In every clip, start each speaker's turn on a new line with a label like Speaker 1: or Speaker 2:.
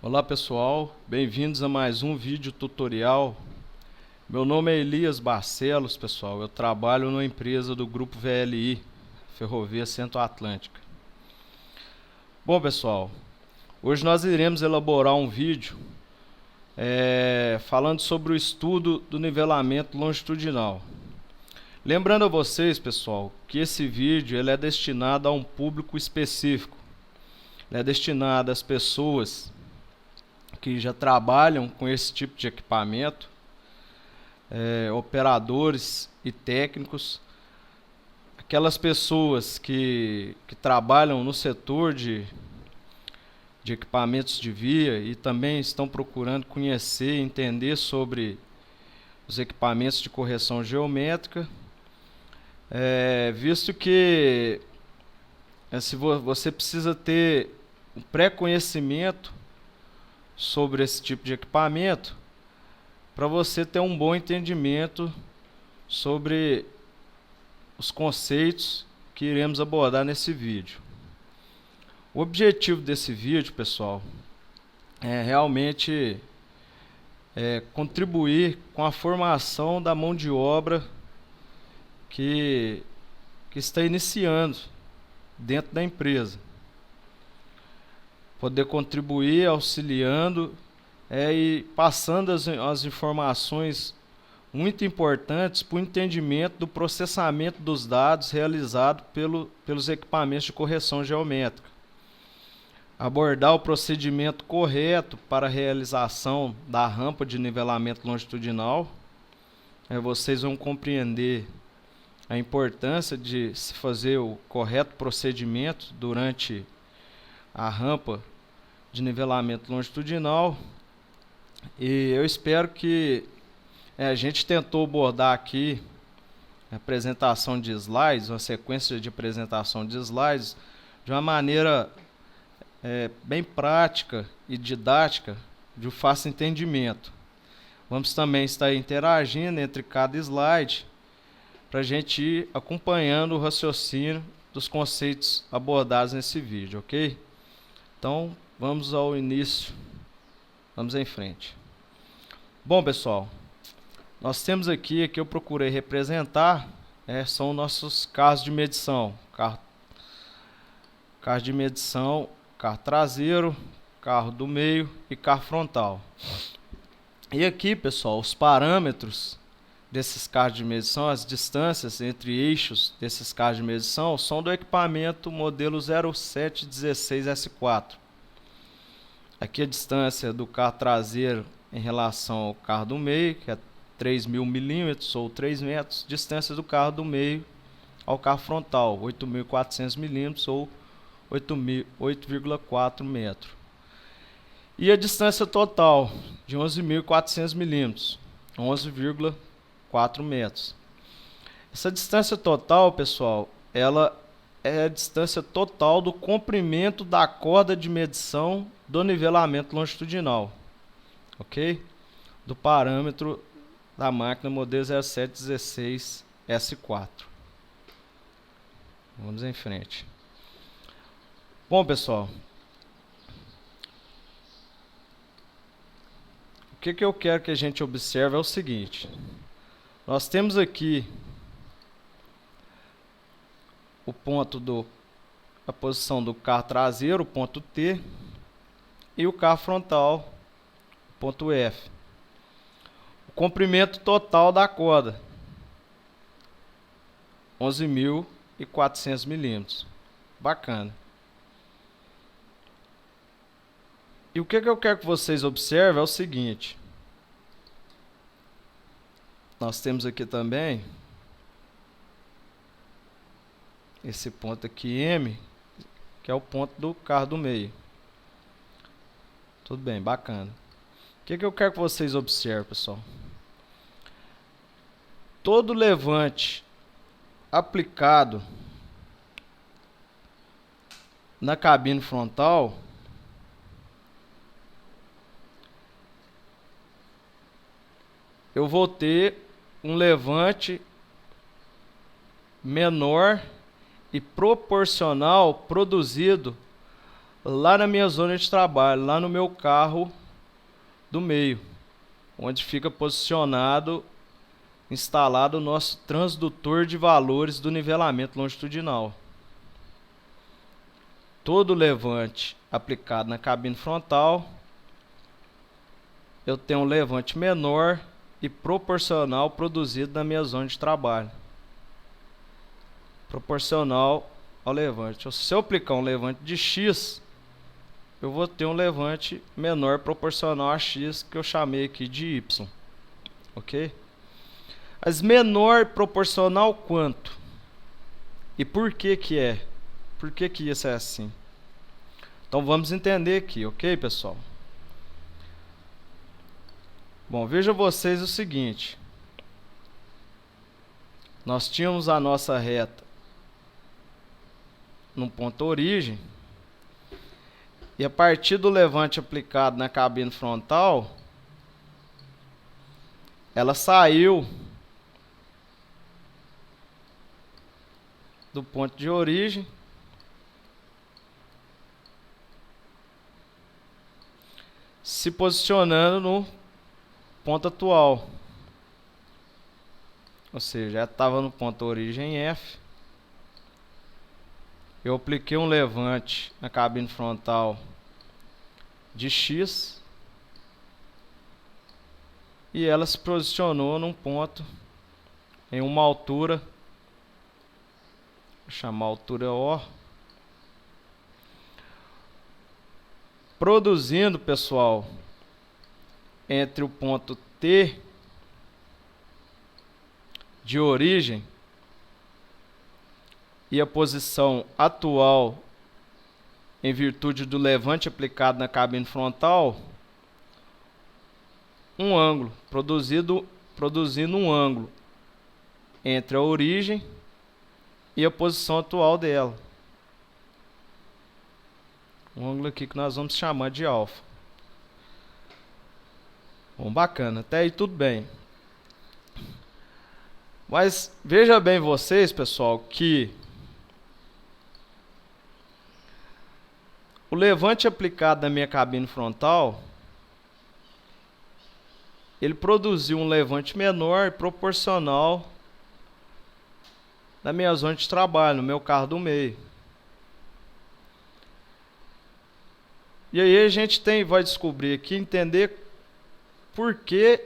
Speaker 1: Olá pessoal, bem-vindos a mais um vídeo tutorial. Meu nome é Elias Barcelos, pessoal. Eu trabalho numa empresa do grupo VLI, Ferrovia Centro-Atlântica. Bom pessoal, hoje nós iremos elaborar um vídeo falando sobre o estudo do nivelamento longitudinal. Lembrando a vocês, pessoal, que esse vídeo ele é destinado a um público específico. Ele é destinado às pessoas que já trabalham com esse tipo de equipamento, operadores e técnicos, aquelas pessoas que trabalham no setor de equipamentos de via e também estão procurando conhecer e entender sobre os equipamentos de correção geométrica, visto que se você precisa ter um pré-conhecimento sobre esse tipo de equipamento para você ter um bom entendimento sobre os conceitos que iremos abordar nesse vídeo. O objetivo desse vídeo, pessoal, é realmente contribuir com a formação da mão de obra que está iniciando dentro da empresa. Poder contribuir auxiliando e passando as informações muito importantes para o entendimento do processamento dos dados realizado pelos equipamentos de correção geométrica. Abordar o procedimento correto para a realização da rampa de nivelamento longitudinal. Vocês vão compreender a importância de se fazer o correto procedimento durante a rampa de nivelamento longitudinal. E eu espero que a gente tentou abordar aqui a apresentação de slides, uma sequência de apresentação de slides, de uma maneira bem prática e didática, de fácil entendimento. Vamos também estar interagindo entre cada slide para a gente ir acompanhando o raciocínio dos conceitos abordados nesse vídeo, ok? Então, vamos ao início, vamos em frente. Bom, pessoal, nós temos aqui, que eu procurei representar, são nossos carros de medição. Carro de medição, carro traseiro, carro do meio e carro frontal. E aqui, pessoal, os parâmetros desses carros de medição, as distâncias entre eixos desses carros de medição, são do equipamento modelo 0716S4. Aqui a distância do carro traseiro em relação ao carro do meio, que é 3.000 milímetros ou 3 metros. Distância do carro do meio ao carro frontal, 8.400 milímetros ou 8,4 metros. E a distância total de 11.400 milímetros, 11,4 metros. Essa distância total, pessoal, ela é a distância total do comprimento da corda de medição do nivelamento longitudinal, ok? Do parâmetro da máquina modelo 0716S4. Vamos em frente. Bom, pessoal, o que eu quero que a gente observe é o seguinte. Nós temos aqui o ponto a posição do carro traseiro, o ponto T, e o carro frontal, o ponto F. O comprimento total da corda, 11.400 milímetros. Bacana. E o que eu quero que vocês observem é o seguinte. Nós temos aqui também esse ponto aqui M, que é o ponto do carro do meio. Tudo bem, bacana. O que eu quero que vocês observem, pessoal? Todo levante aplicado na cabine frontal eu vou ter um levante menor e proporcional produzido lá na minha zona de trabalho, lá no meu carro do meio, onde fica posicionado, instalado o nosso transdutor de valores do nivelamento longitudinal. Todo levante aplicado na cabine frontal, eu tenho um levante menor e proporcional produzido na minha zona de trabalho. Proporcional ao levante. Se eu aplicar um levante de X, eu vou ter um levante menor proporcional a X, que eu chamei aqui de Y. Ok? Mas menor proporcional quanto? E por que que é? Por que que isso é assim? Então vamos entender aqui, ok, pessoal? Bom, veja vocês o seguinte. Nós tínhamos a nossa reta no ponto origem, e a partir do levante aplicado na cabine frontal, ela saiu do ponto de origem se posicionando no ponto atual. Ou seja, já estava no ponto origem F. Eu apliquei um levante na cabine frontal de X e ela se posicionou num ponto em uma altura, vou chamar a altura O, produzindo, pessoal, entre o ponto T de origem e a posição atual, em virtude do levante aplicado na cabine frontal, um ângulo, produzindo um ângulo entre a origem e a posição atual dela. Um ângulo aqui que nós vamos chamar de alfa. Bom, bacana, até aí tudo bem. Mas veja bem vocês, pessoal, que o levante aplicado na minha cabine frontal, ele produziu um levante menor e proporcional na minha zona de trabalho, no meu carro do meio. E aí a gente vai descobrir aqui, entender por que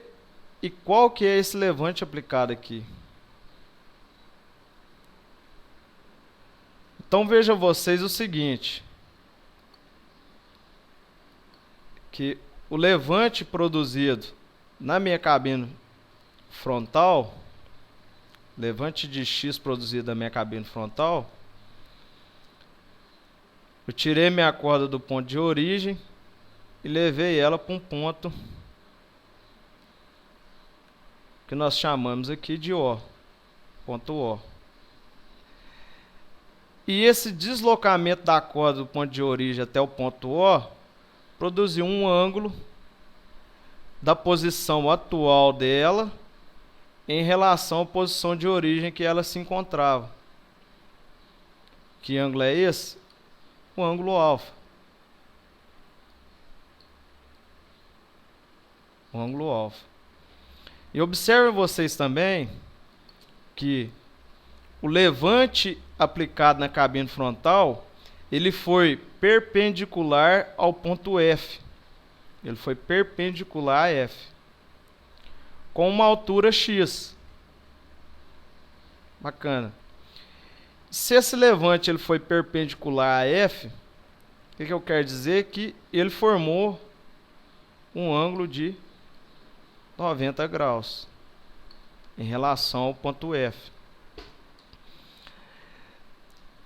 Speaker 1: e qual que é esse levante aplicado aqui. Então vejam vocês o seguinte, que o levante produzido na minha cabine frontal, levante de X produzido na minha cabine frontal, eu tirei minha corda do ponto de origem e levei ela para um ponto que nós chamamos aqui de O, ponto O. E esse deslocamento da corda do ponto de origem até o ponto O produziu um ângulo da posição atual dela em relação à posição de origem que ela se encontrava. Que ângulo é esse? O ângulo alfa. O ângulo alfa. E observem vocês também que o levante aplicado na cabine frontal, ele foi perpendicular ao ponto F. Ele foi perpendicular a F, com uma altura X. Bacana. Se esse levante ele foi perpendicular a F, o que eu quero dizer? Que ele formou um ângulo de 90 graus em relação ao ponto F.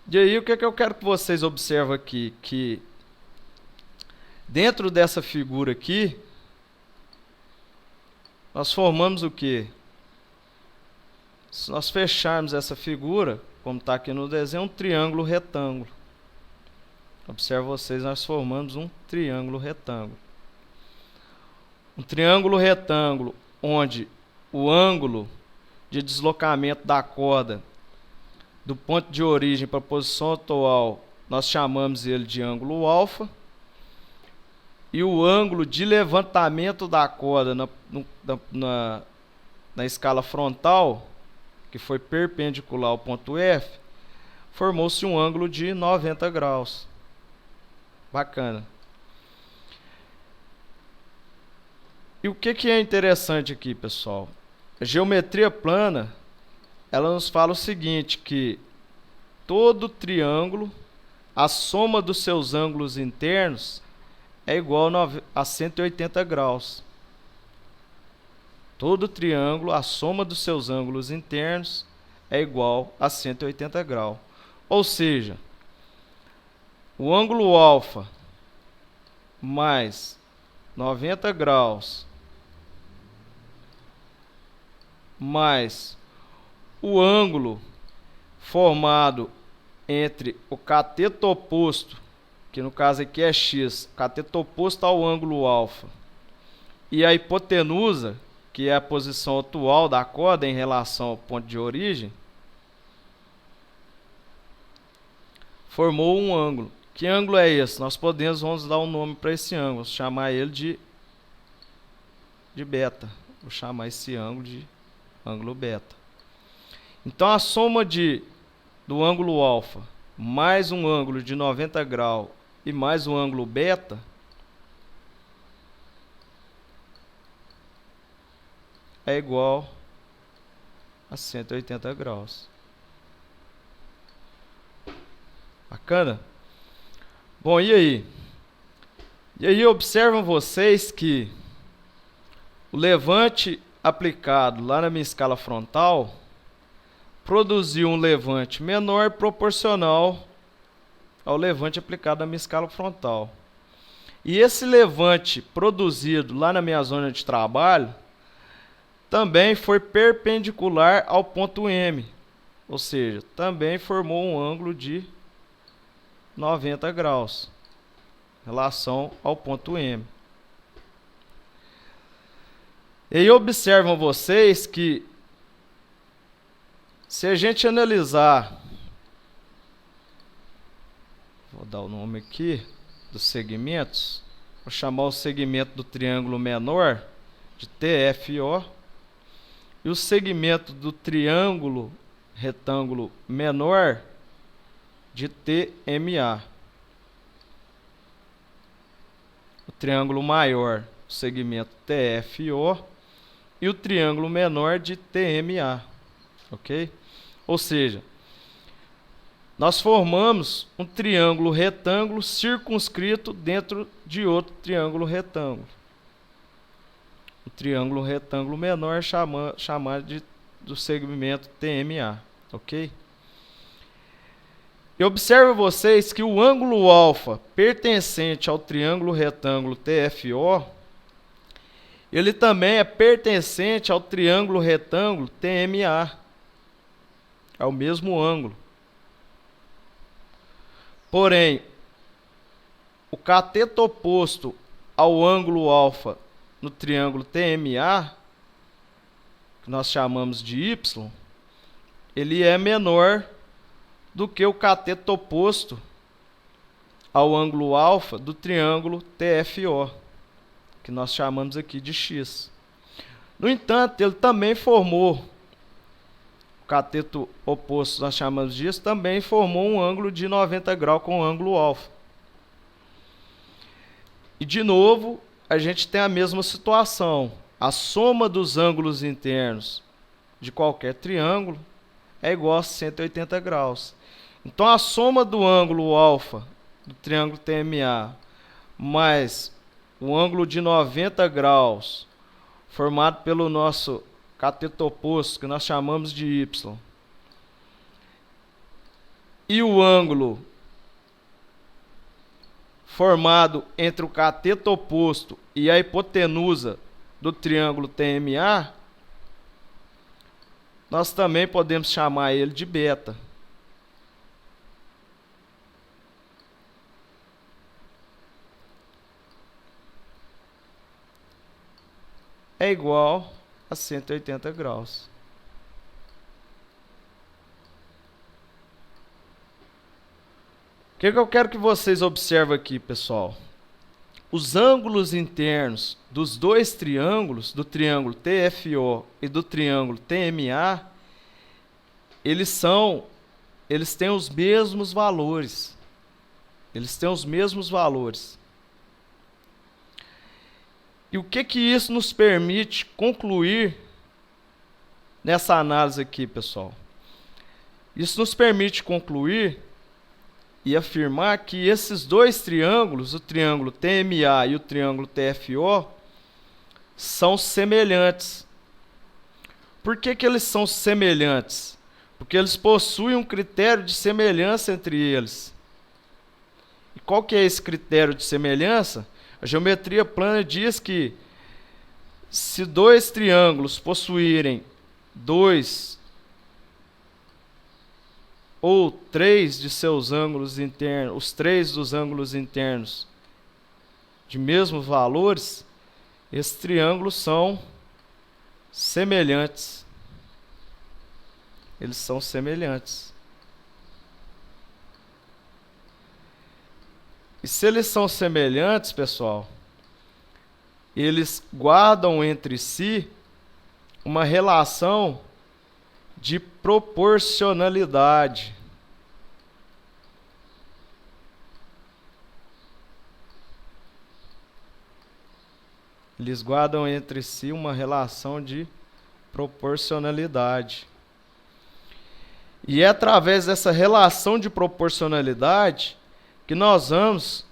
Speaker 1: E aí o que eu quero que vocês observem aqui? Que dentro dessa figura aqui, nós formamos o quê? Se nós fecharmos essa figura, como está aqui no desenho, um triângulo retângulo. Observe vocês, nós formamos um triângulo retângulo. Um triângulo retângulo onde o ângulo de deslocamento da corda do ponto de origem para a posição atual nós chamamos ele de ângulo alfa. E o ângulo de levantamento da corda na escala frontal, que foi perpendicular ao ponto F, formou-se um ângulo de 90 graus. Bacana. E o que é interessante aqui, pessoal? A geometria plana, ela nos fala o seguinte, que todo triângulo, a soma dos seus ângulos internos é igual a 180 graus. Todo triângulo, a soma dos seus ângulos internos é igual a 180 graus. Ou seja, o ângulo alfa mais 90 graus mais o ângulo formado entre o cateto oposto, que no caso aqui é x, cateto oposto ao ângulo alfa, e a hipotenusa, que é a posição atual da corda em relação ao ponto de origem, formou um ângulo. Que ângulo é esse? Nós vamos dar um nome para esse ângulo, vamos chamar ele de beta. Vou chamar esse ângulo de ângulo beta. Então a soma do ângulo alfa mais um ângulo de 90 graus e mais um ângulo beta é igual a 180 graus. Bacana? Bom, e aí? E aí observam vocês que o levante aplicado lá na minha escala frontal produziu um levante menor proporcional ao levante aplicado na minha escala frontal. E esse levante produzido lá na minha zona de trabalho também foi perpendicular ao ponto M, ou seja, também formou um ângulo de 90 graus em relação ao ponto M. E aí observam vocês que, se a gente analisar, vou dar o nome aqui dos segmentos, vou chamar o segmento do triângulo menor de TFO e o segmento do triângulo retângulo menor de TMA. O triângulo maior, o segmento TFO, e o triângulo menor de TMA, ok? Ou seja, nós formamos um triângulo retângulo circunscrito dentro de outro triângulo retângulo. O triângulo retângulo menor chamado do segmento TMA, ok? E observe vocês que o ângulo alfa pertencente ao triângulo retângulo TFO, ele também é pertencente ao triângulo retângulo TMA. É o mesmo ângulo. Porém, o cateto oposto ao ângulo alfa no triângulo TMA, que nós chamamos de Y, ele é menor do que o cateto oposto ao ângulo alfa do triângulo TFO, que nós chamamos aqui de X. No entanto, ele também formou, o cateto oposto nós chamamos disso, também formou um ângulo de 90 graus com o ângulo alfa. E de novo, a gente tem a mesma situação. A soma dos ângulos internos de qualquer triângulo é igual a 180 graus. Então a soma do ângulo alfa do triângulo TMA mais o ângulo de 90 graus formado pelo nosso cateto oposto, que nós chamamos de Y, e o ângulo formado entre o cateto oposto e a hipotenusa do triângulo TMA, nós também podemos chamar ele de beta. É igual a 180 graus. O que eu quero que vocês observem aqui, pessoal? Os ângulos internos dos dois triângulos, do triângulo TFO e do triângulo TMA, eles têm os mesmos valores. Eles têm os mesmos valores. E o que isso nos permite concluir nessa análise aqui, pessoal? Isso nos permite concluir e afirmar que esses dois triângulos, o triângulo TMA e o triângulo TFO, são semelhantes. Por que eles são semelhantes? Porque eles possuem um critério de semelhança entre eles. E qual que é esse critério de semelhança? A geometria plana diz que se dois triângulos possuírem dois ou três de seus ângulos internos, os três dos ângulos internos de mesmos valores, esses triângulos são semelhantes. Eles são semelhantes. E se eles são semelhantes, pessoal, eles guardam entre si uma relação de proporcionalidade. Eles guardam entre si uma relação de proporcionalidade. E é através dessa relação de proporcionalidade que nós vamos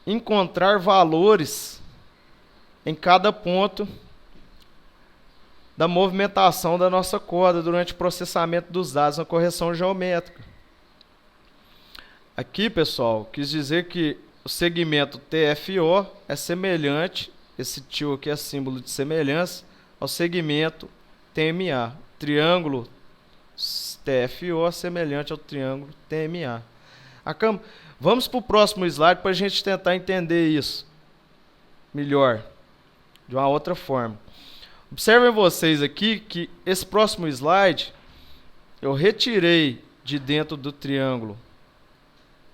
Speaker 1: encontrar valores em cada ponto da movimentação da nossa corda durante o processamento dos dados na correção geométrica. Aqui, pessoal, quis dizer que o segmento TFO é semelhante, esse tio aqui é símbolo de semelhança, ao segmento TMA. Triângulo TFO é semelhante ao triângulo TMA. Vamos para o próximo slide para a gente tentar entender isso melhor, de uma outra forma. Observem vocês aqui que esse próximo slide eu retirei de dentro do triângulo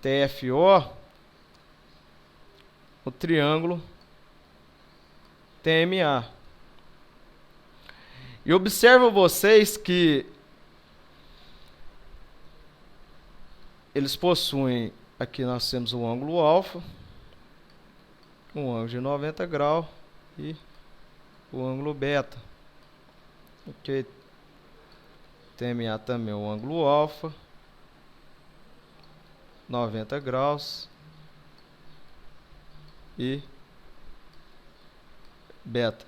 Speaker 1: TFO o triângulo TMA. E observem vocês que eles possuem, aqui nós temos o ângulo alfa, um ângulo de 90 graus e o ângulo beta. Ok. TMA também o ângulo alfa, 90 graus e beta.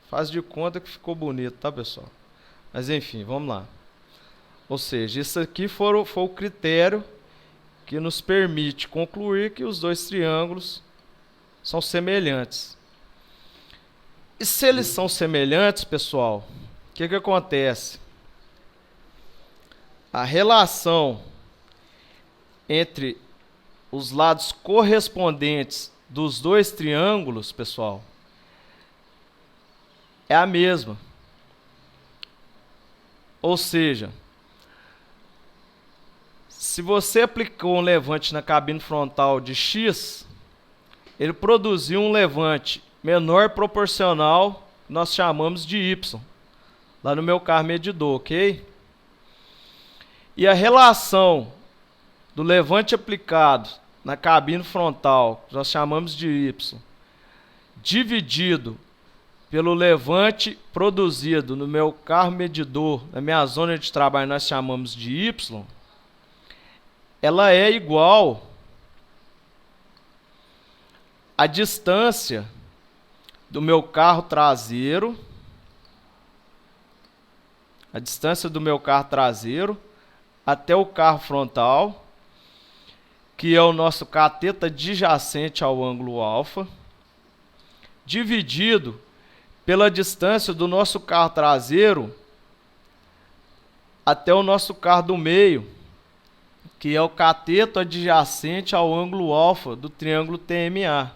Speaker 1: Faz de conta que ficou bonito, tá, pessoal? Mas enfim, vamos lá. Ou seja, isso aqui foi o critério que nos permite concluir que os dois triângulos são semelhantes. E se eles são semelhantes, pessoal, o que acontece? A relação entre os lados correspondentes dos dois triângulos, pessoal, é a mesma. Ou seja, se você aplicou um levante na cabine frontal de X, ele produziu um levante menor proporcional, que nós chamamos de Y, lá no meu carro medidor, ok? E a relação do levante aplicado na cabine frontal, que nós chamamos de Y, dividido pelo levante produzido no meu carro medidor, na minha zona de trabalho, nós chamamos de Y, ela é igual à distância do meu carro traseiro, até o carro frontal, que é o nosso cateto adjacente ao ângulo alfa, dividido pela distância do nosso carro traseiro até o nosso carro do meio, que é o cateto adjacente ao ângulo alfa do triângulo TMA.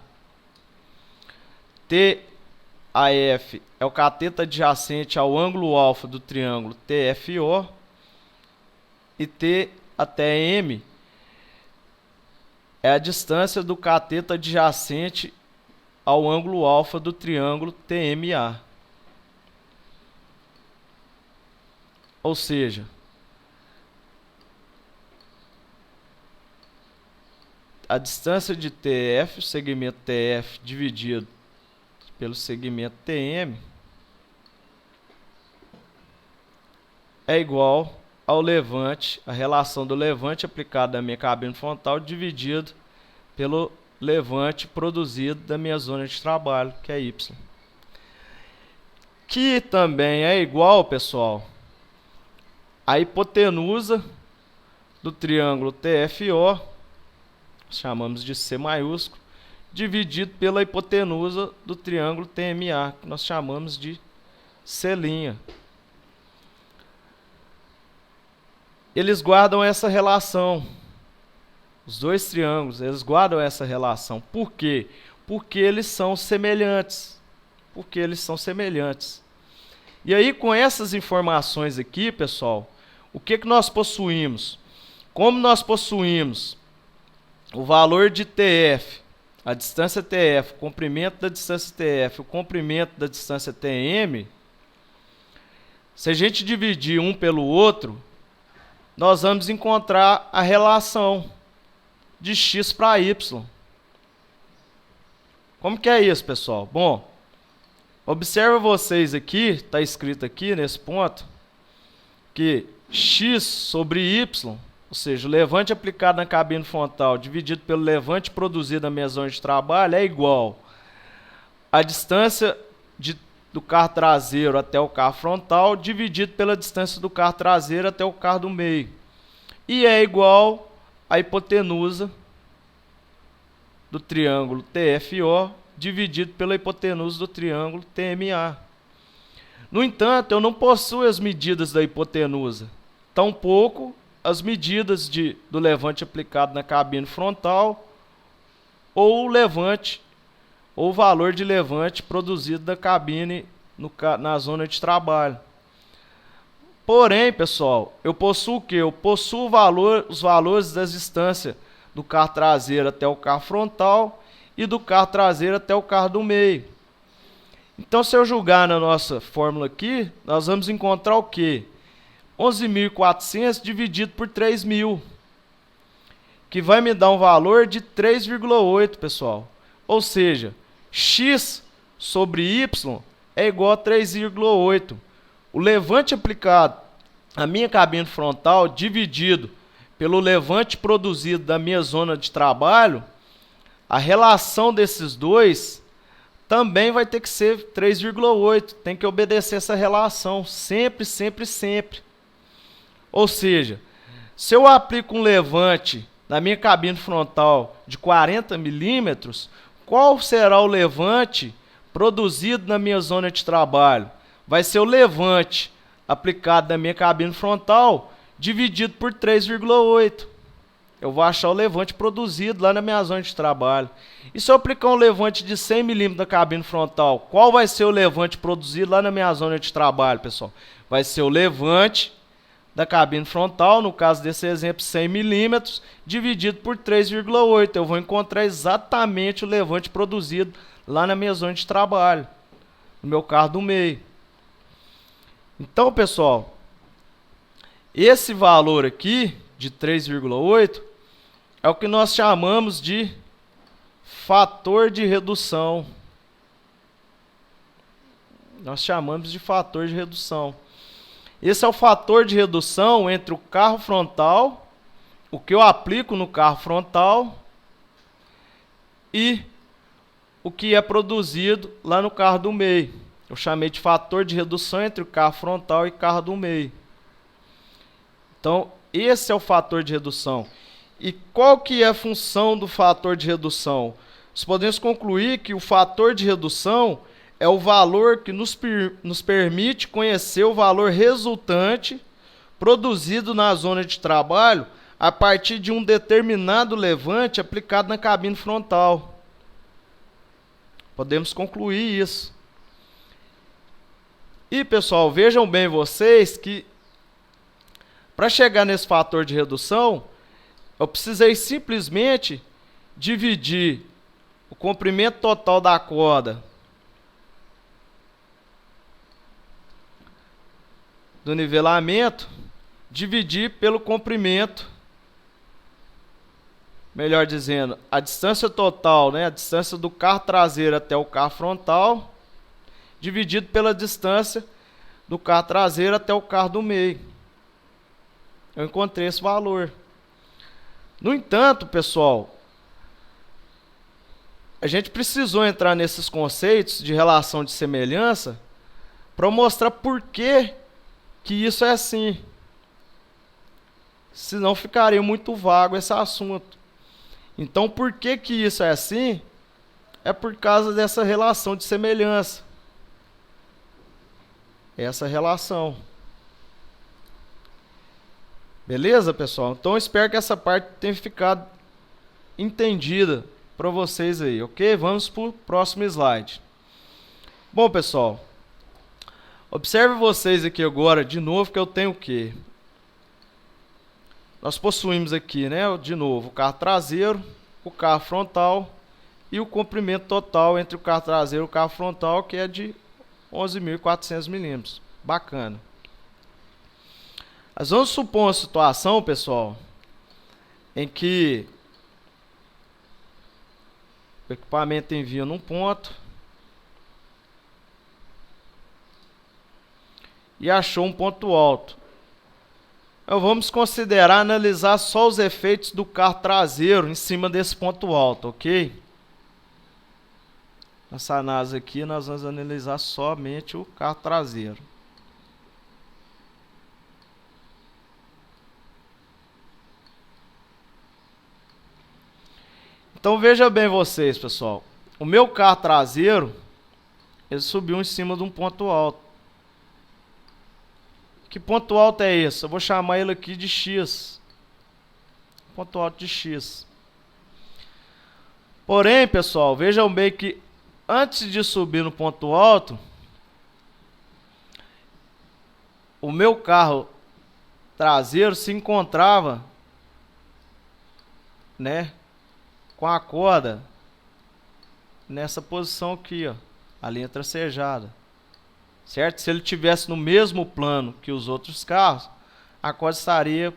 Speaker 1: TAF é o cateto adjacente ao ângulo alfa do triângulo TFO, e T até M é a distância do cateto adjacente ao ângulo alfa do triângulo TMA. Ou seja, a distância de TF, o segmento TF dividido pelo segmento TM, é igual ao levante, a relação do levante aplicado na minha cabine frontal dividido pelo levante produzido da minha zona de trabalho, que é Y. Que também é igual, pessoal, a hipotenusa do triângulo TFO, chamamos de C maiúsculo, dividido pela hipotenusa do triângulo TMA, que nós chamamos de C'. Eles guardam essa relação. Os dois triângulos, eles guardam essa relação. Por quê? Porque eles são semelhantes. Porque eles são semelhantes. E aí, com essas informações aqui, pessoal, o que nós possuímos? Como nós possuímos o valor de TF, a distância TF, o comprimento da distância TF, o comprimento da distância TM, se a gente dividir um pelo outro, nós vamos encontrar a relação de x para y. Como que é isso, pessoal? Bom, observa vocês aqui, está escrito aqui nesse ponto, que x sobre y, ou seja, o levante aplicado na cabine frontal dividido pelo levante produzido na minha zona de trabalho é igual a distância do carro traseiro até o carro frontal dividido pela distância do carro traseiro até o carro do meio. E é igual a hipotenusa do triângulo TFO dividido pela hipotenusa do triângulo TMA. No entanto, eu não possuo as medidas da hipotenusa, tampouco as medidas do levante aplicado na cabine frontal ou o levante, ou o valor de levante produzido da cabine na zona de trabalho. Porém, pessoal, eu possuo o quê? Eu possuo os valores das distâncias do carro traseiro até o carro frontal e do carro traseiro até o carro do meio. Então, se eu julgar na nossa fórmula aqui, nós vamos encontrar o quê? 11.400 dividido por 3.000, que vai me dar um valor de 3,8, pessoal. Ou seja, x sobre y é igual a 3,8. O levante aplicado à minha cabine frontal dividido pelo levante produzido da minha zona de trabalho, a relação desses dois também vai ter que ser 3,8. Tem que obedecer essa relação sempre, sempre, sempre. Ou seja, se eu aplico um levante na minha cabine frontal de 40 milímetros, qual será o levante produzido na minha zona de trabalho? Vai ser o levante aplicado na minha cabine frontal dividido por 3,8. Eu vou achar o levante produzido lá na minha zona de trabalho. E se eu aplicar um levante de 100 milímetros na cabine frontal, qual vai ser o levante produzido lá na minha zona de trabalho, pessoal? Vai ser o levante da cabine frontal, no caso desse exemplo 100 milímetros, dividido por 3,8. Eu vou encontrar exatamente o levante produzido lá na minha zona de trabalho, no meu carro do meio. Então, pessoal, esse valor aqui, de 3,8, é o que nós chamamos de fator de redução. Nós chamamos de fator de redução. Esse é o fator de redução entre o carro frontal, o que eu aplico no carro frontal, e o que é produzido lá no carro do meio. Eu chamei de fator de redução entre o carro frontal e carro do meio. Então, esse é o fator de redução. E qual que é a função do fator de redução? Nós podemos concluir que o fator de redução é o valor que nos permite conhecer o valor resultante produzido na zona de trabalho a partir de um determinado levante aplicado na cabine frontal. Podemos concluir isso. E, pessoal, vejam bem vocês que para chegar nesse fator de redução, eu precisei simplesmente dividir o comprimento total da corda do nivelamento, dividir pelo comprimento, melhor dizendo, a distância total, né, a distância do carro traseiro até o carro frontal, dividido pela distância do carro traseiro até o carro do meio. Eu encontrei esse valor. No entanto, pessoal, a gente precisou entrar nesses conceitos de relação de semelhança para mostrar por que isso é assim. Senão ficaria muito vago esse assunto. Então, por que isso é assim? É por causa dessa relação de semelhança. Essa relação. Beleza, pessoal? Então, eu espero que essa parte tenha ficado entendida para vocês aí, ok? Vamos para o próximo slide. Bom, pessoal, observe vocês aqui agora, de novo, que eu tenho o quê? Nós possuímos aqui, né, de novo, o carro traseiro, o carro frontal e o comprimento total entre o carro traseiro e o carro frontal, que é de 11.400 milímetros. Bacana. Mas vamos supor uma situação, pessoal, em que o equipamento envia num ponto e achou um ponto alto. Então vamos considerar analisar só os efeitos do carro traseiro em cima desse ponto alto, ok? Nessa análise aqui nós vamos analisar somente o carro traseiro. Então veja bem vocês, pessoal. O meu carro traseiro, ele subiu em cima de um ponto alto. Que ponto alto é esse? Eu vou chamar ele aqui de X. Ponto alto de X. Porém, pessoal, vejam bem que antes de subir no ponto alto, o meu carro traseiro se encontrava, né, com a corda nessa posição aqui, ó, a linha tracejada, certo? Se ele tivesse no mesmo plano que os outros carros, a corda estaria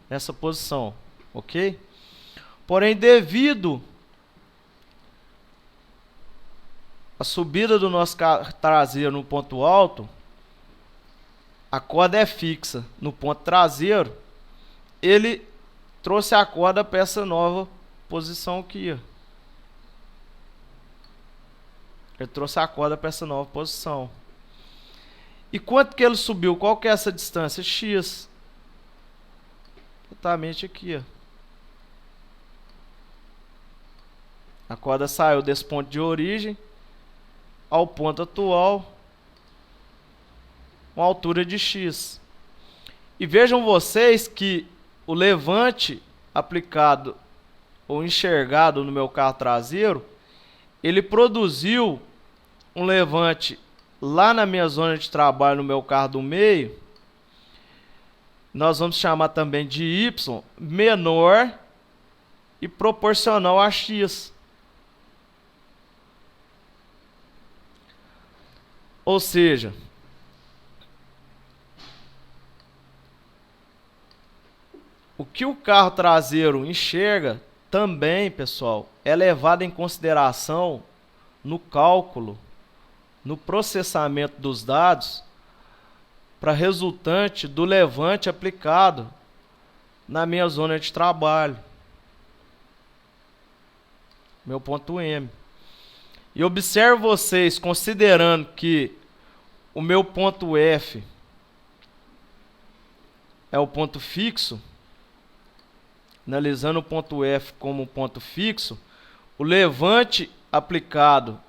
Speaker 1: nessa posição, ok? Porém, devido à subida do nosso carro traseiro no ponto alto, a corda é fixa no ponto traseiro, ele trouxe a corda para essa nova posição aqui, ó. Ele trouxe a corda para essa nova posição. E quanto que ele subiu? Qual que é essa distância? X. Exatamente aqui, ó. A corda saiu desse ponto de origem ao ponto atual, uma altura de X. E vejam vocês que o levante aplicado ou enxergado no meu carro traseiro, ele produziu um levante lá na minha zona de trabalho, no meu carro do meio, nós vamos chamar também de Y, menor e proporcional a X. Ou seja, o que o carro traseiro enxerga também, pessoal, é levado em consideração no cálculo, no processamento dos dados, para resultante do levante aplicado na minha zona de trabalho, meu ponto M. E observe vocês, considerando que o meu ponto F é o ponto fixo, analisando o ponto F como ponto fixo, o levante aplicado,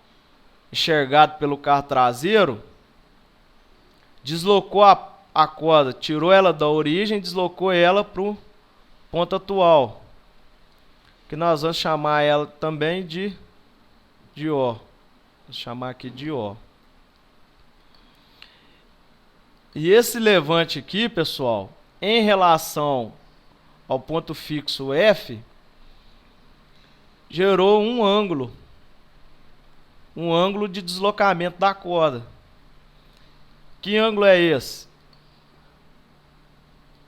Speaker 1: enxergado pelo carro traseiro, deslocou a corda, tirou ela da origem, deslocou ela para o ponto atual, que nós vamos chamar ela também de O. Vou chamar aqui de O. E esse levante aqui, pessoal, em relação ao ponto fixo F, gerou um ângulo de deslocamento da corda. Que ângulo é esse?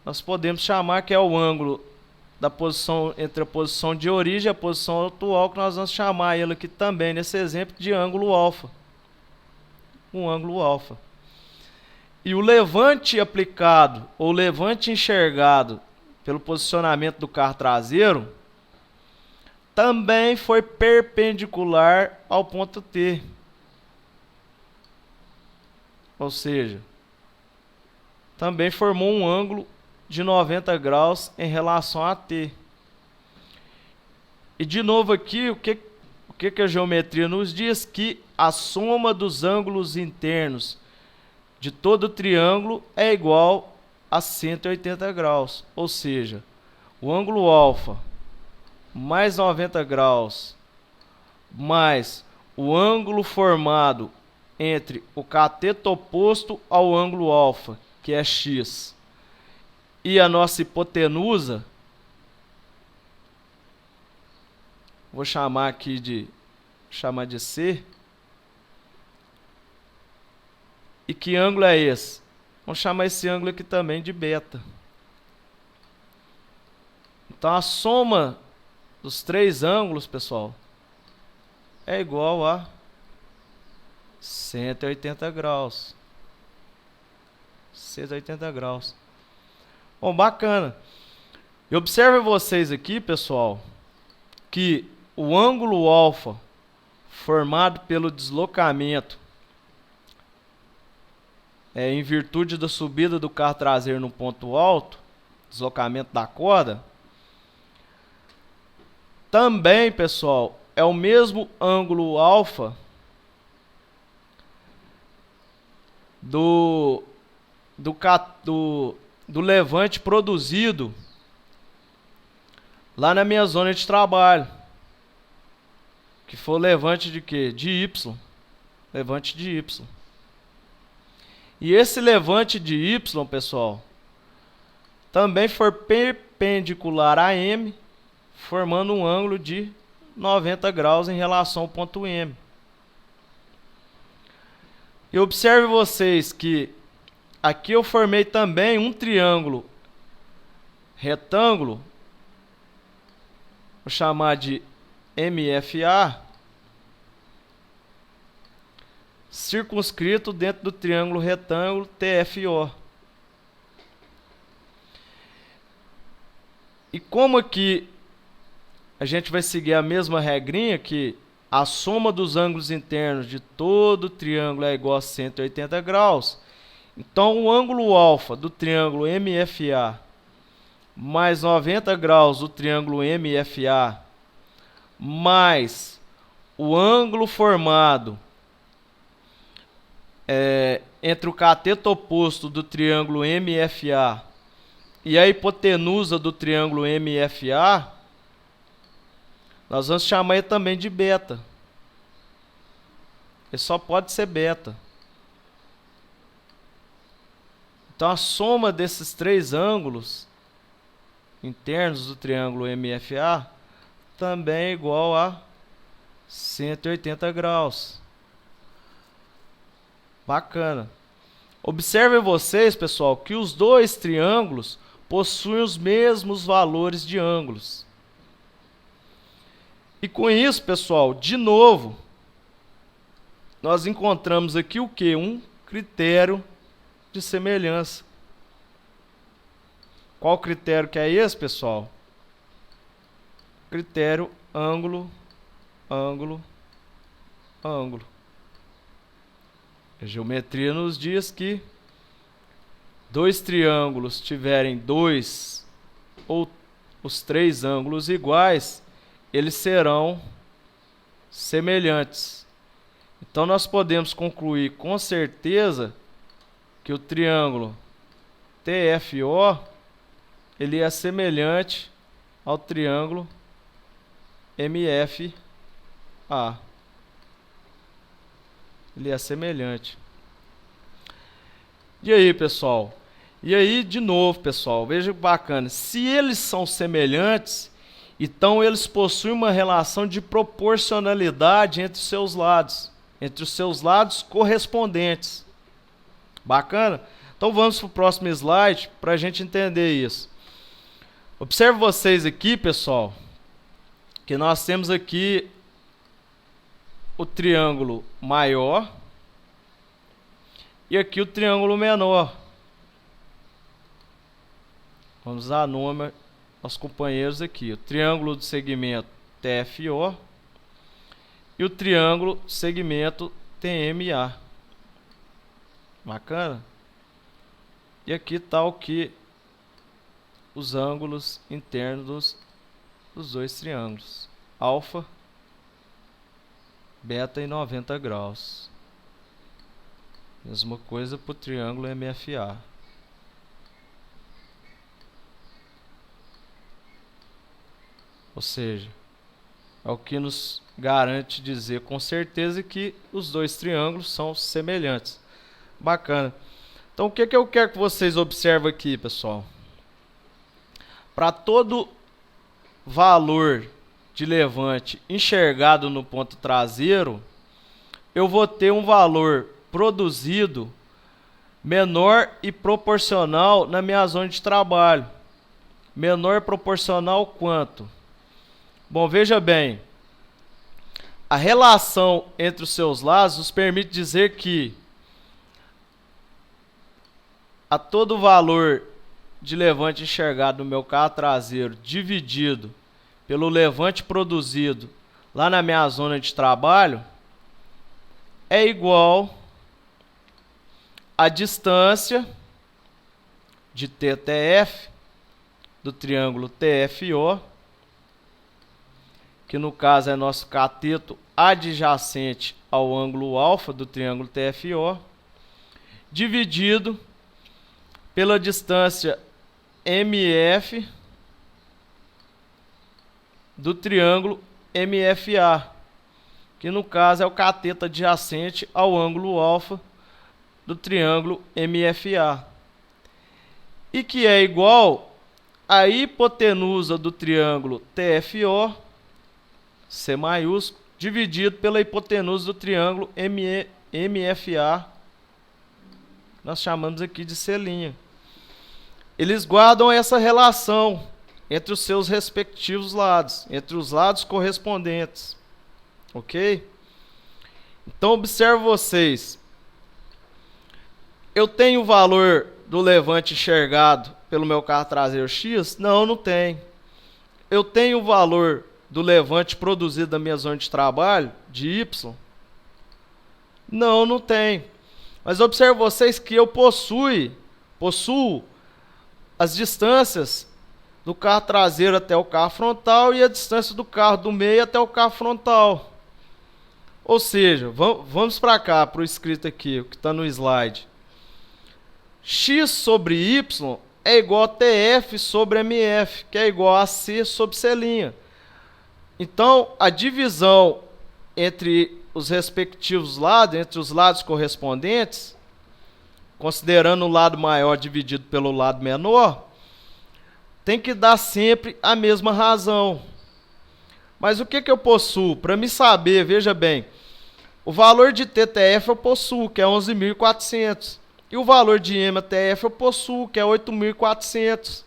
Speaker 1: Nós podemos chamar que é o ângulo da posição entre a posição de origem e a posição atual, que nós vamos chamar ele aqui também nesse exemplo de ângulo alfa. Um ângulo alfa. E o levante aplicado ou levante enxergado pelo posicionamento do carro traseiro também foi perpendicular ao ponto T. Ou seja, também formou um ângulo de 90 graus em relação a T. E de novo aqui, o que a geometria nos diz? Que a soma dos ângulos internos de todo o triângulo é igual a 180 graus. Ou seja, o ângulo alfa mais 90 graus mais o ângulo formado entre o cateto oposto ao ângulo alfa, que é x, e a nossa hipotenusa, vou chamar aqui de C. E que ângulo é esse? Vamos chamar esse ângulo aqui também de beta. Então a soma dos três ângulos, pessoal, é igual a 180 graus. 180 graus. Bom, bacana. E observem vocês aqui, pessoal, que o ângulo alfa formado pelo deslocamento em virtude da subida do carro traseiro no ponto alto, deslocamento da corda, também, pessoal, é o mesmo ângulo alfa do levante produzido lá na minha zona de trabalho, que foi o levante de quê? De Y. Levante de Y. E esse levante de Y, pessoal, também foi perpendicular a M, formando um ângulo de 90 graus em relação ao ponto M. E observe vocês que aqui eu formei também um triângulo retângulo, vou chamar de MFA, circunscrito dentro do triângulo retângulo TFO. E como aqui a gente vai seguir a mesma regrinha, que a soma dos ângulos internos de todo o triângulo é igual a 180 graus, então o ângulo alfa do triângulo MFA mais 90 graus do triângulo MFA mais o ângulo formado entre o cateto oposto do triângulo MFA e a hipotenusa do triângulo MFA, nós vamos chamar ele também de beta. Ele só pode ser beta. Então a soma desses três ângulos internos do triângulo MFA também é igual a 180 graus. Bacana. Observem vocês, pessoal, que os dois triângulos possuem os mesmos valores de ângulos. E com isso, pessoal, de novo, nós encontramos aqui o quê? Um critério de semelhança. Qual critério que é esse, pessoal? Critério ângulo, ângulo, ângulo. A geometria nos diz que dois triângulos tiverem dois ou os três ângulos iguais, eles serão semelhantes. Então nós podemos concluir com certeza que o triângulo TFO ele é semelhante ao triângulo MFA. Ele é semelhante. E aí, pessoal? E aí, de novo, pessoal, veja que bacana. Se eles são semelhantes, Então eles possuem uma relação de proporcionalidade entre os seus lados correspondentes. Bacana? Então vamos para o próximo slide para a gente entender isso. Observe vocês aqui, pessoal, que nós temos aqui o triângulo maior e aqui o triângulo menor. Vamos dar nome aos companheiros aqui. O triângulo do segmento TFO e o triângulo do segmento TMA. Bacana? E aqui está o que os ângulos internos dos dois triângulos. Alfa, beta e 90 graus. Mesma coisa para o triângulo MFA. Ou seja, é o que nos garante dizer com certeza que os dois triângulos são semelhantes. Bacana. Então o que eu quero que vocês observem aqui, pessoal? Para todo valor de levante enxergado no ponto traseiro, eu vou ter um valor produzido menor e proporcional na minha zona de trabalho. Menor proporcional quanto? Bom, veja bem, a relação entre os seus lados nos permite dizer que a todo valor de levante enxergado no meu carro traseiro dividido pelo levante produzido lá na minha zona de trabalho é igual à distância de TTF do triângulo TFO, que no caso é nosso cateto adjacente ao ângulo alfa do triângulo TFO, dividido pela distância MF do triângulo MFA, que no caso é o cateto adjacente ao ângulo alfa do triângulo MFA, e que é igual à hipotenusa do triângulo TFO, C maiúsculo, dividido pela hipotenusa do triângulo MFA, nós chamamos aqui de C'. Eles guardam essa relação entre os seus respectivos lados, entre os lados correspondentes. Ok? Então, observe vocês. Eu tenho o valor do levante enxergado pelo meu carro traseiro X? Não, não tem. Eu tenho o valor do levante produzido da minha zona de trabalho, de Y? Não, não tem. Mas observe vocês que eu possuo as distâncias do carro traseiro até o carro frontal e a distância do carro do meio até o carro frontal. Ou seja, vamos para cá, para o escrito aqui, o que está no slide. X sobre Y é igual a TF sobre MF, que é igual a C sobre C'. Então, a divisão entre os respectivos lados, entre os lados correspondentes, considerando o lado maior dividido pelo lado menor, tem que dar sempre a mesma razão. Mas o que eu possuo? Para me saber, veja bem, o valor de TTF eu possuo, que é 11.400. E o valor de MTF eu possuo, que é 8.400.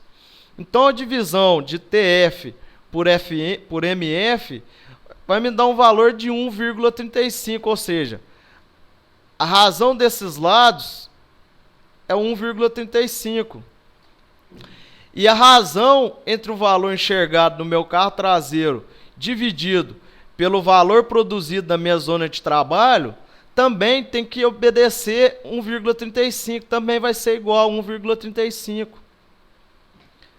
Speaker 1: Então, a divisão de TF por MF vai me dar um valor de 1,35, ou seja, a razão desses lados é 1,35. E a razão entre o valor enxergado no meu carro traseiro dividido pelo valor produzido da minha zona de trabalho também tem que obedecer 1,35, também vai ser igual a 1,35.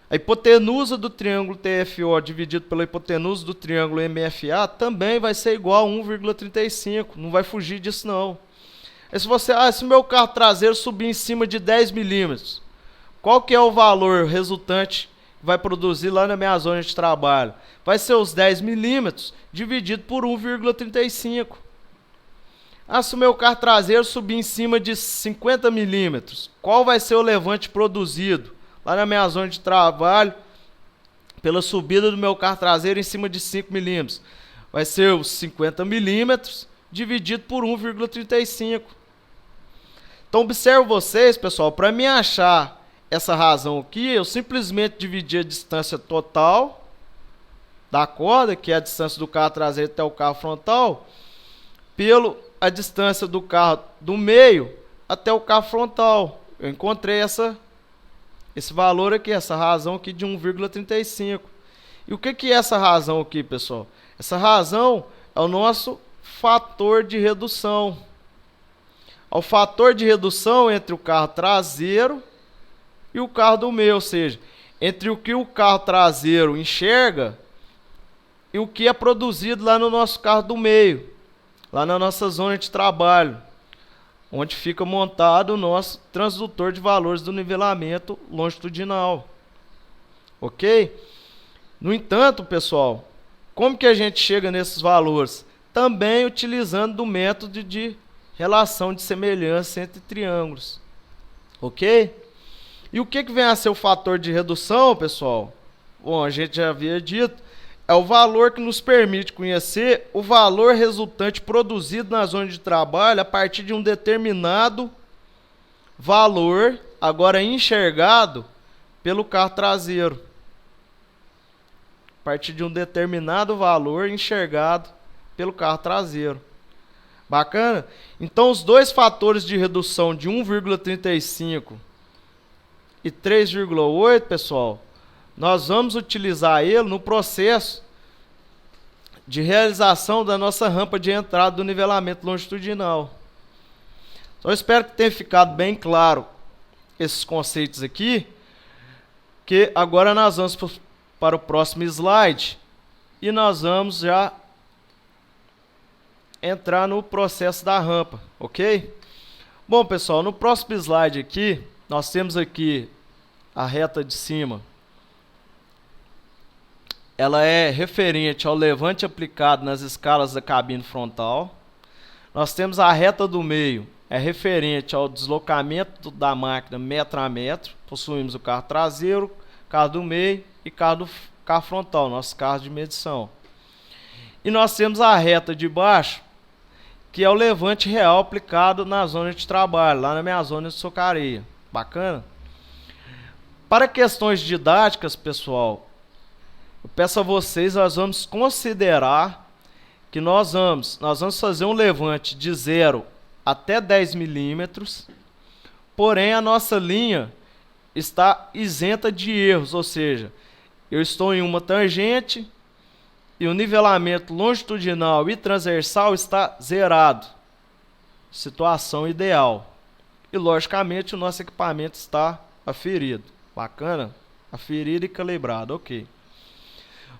Speaker 1: A hipotenusa do triângulo TFO dividido pela hipotenusa do triângulo MFA também vai ser igual a 1,35, não vai fugir disso não. E se meu carro traseiro subir em cima de 10 milímetros, qual que é o valor resultante que vai produzir lá na minha zona de trabalho? Vai ser os 10 milímetros dividido por 1,35. Se o meu carro traseiro subir em cima de 50 milímetros, qual vai ser o levante produzido lá na minha zona de trabalho pela subida do meu carro traseiro em cima de 5 milímetros. Vai ser os 50 milímetros dividido por 1,35. Então, observe vocês, pessoal, para me achar essa razão aqui, eu simplesmente dividi a distância total da corda, que é a distância do carro traseiro até o carro frontal, pela a distância do carro do meio até o carro frontal. Eu encontrei esse valor aqui, essa razão aqui de 1,35. E o que é essa razão aqui, pessoal? Essa razão é o nosso fator de redução. É o fator de redução entre o carro traseiro e o carro do meio, ou seja, entre o que o carro traseiro enxerga e o que é produzido lá no nosso carro do meio, lá na nossa zona de trabalho, onde fica montado o nosso transdutor de valores do nivelamento longitudinal. Ok? No entanto, pessoal, como que a gente chega nesses valores? Também utilizando do método de relação de semelhança entre triângulos. Ok? E o que vem a ser o fator de redução, pessoal? Bom, a gente já havia dito, é o valor que nos permite conhecer o valor resultante produzido na zona de trabalho a partir de um determinado valor, agora enxergado pelo carro traseiro. A partir de um determinado valor enxergado pelo carro traseiro. Bacana? Então, os dois fatores de redução de 1,35 e 3,8, pessoal, nós vamos utilizar ele no processo de realização da nossa rampa de entrada do nivelamento longitudinal. Então, eu espero que tenha ficado bem claro esses conceitos aqui, que agora nós vamos para o próximo slide e nós vamos já entrar no processo da rampa, ok? Bom, pessoal, no próximo slide aqui, nós temos aqui a reta de cima. Ela é referente ao levante aplicado nas escalas da cabine frontal. Nós temos a reta do meio, é referente ao deslocamento da máquina metro a metro. Possuímos o carro traseiro, carro do meio e carro frontal, nossos carros de medição. E nós temos a reta de baixo, que é o levante real aplicado na zona de trabalho, lá na minha zona de socaria. Bacana? Para questões didáticas, pessoal, eu peço a vocês, nós vamos considerar que nós vamos fazer um levante de 0 até 10 milímetros, porém a nossa linha está isenta de erros, ou seja, eu estou em uma tangente e o nivelamento longitudinal e transversal está zerado. Situação ideal. E logicamente o nosso equipamento está aferido. Bacana? Aferido e calibrado, ok.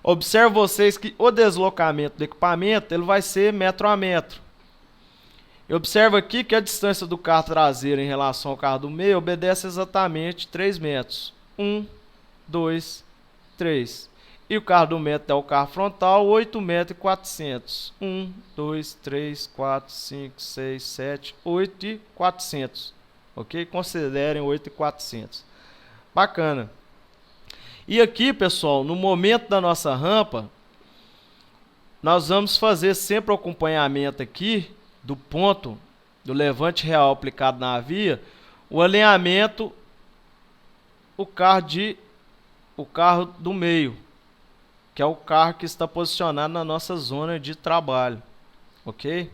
Speaker 1: Observe vocês que o deslocamento do equipamento ele vai ser metro a metro. E observe aqui que a distância do carro traseiro em relação ao carro do meio obedece exatamente 3 metros. 1, 2, 3. E o carro do meio até o carro frontal, 8 metros e 400. 1, 2, 3, 4, 5, 6, 7, 8 e 400. Ok? Considerem 8 e 400. Bacana. E aqui, pessoal, no momento da nossa rampa, nós vamos fazer sempre o acompanhamento aqui do ponto do levante real aplicado na via, o alinhamento, o carro do meio, que é o carro que está posicionado na nossa zona de trabalho, ok?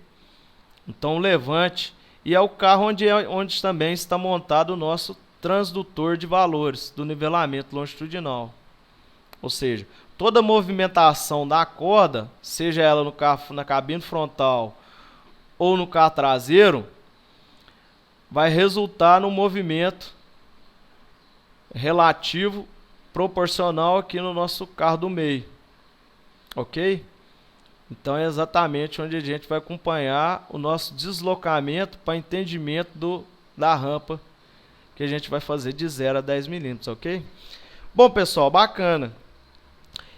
Speaker 1: Então, o levante, e é o carro onde também está montado o nosso transdutor de valores do nivelamento longitudinal. Ou seja, toda movimentação da corda, seja ela no carro, na cabine frontal ou no carro traseiro, vai resultar no movimento relativo proporcional aqui no nosso carro do meio. Ok? Então é exatamente onde a gente vai acompanhar o nosso deslocamento para entendimento da rampa que a gente vai fazer de 0 a 10 milímetros, ok? Bom, pessoal, bacana.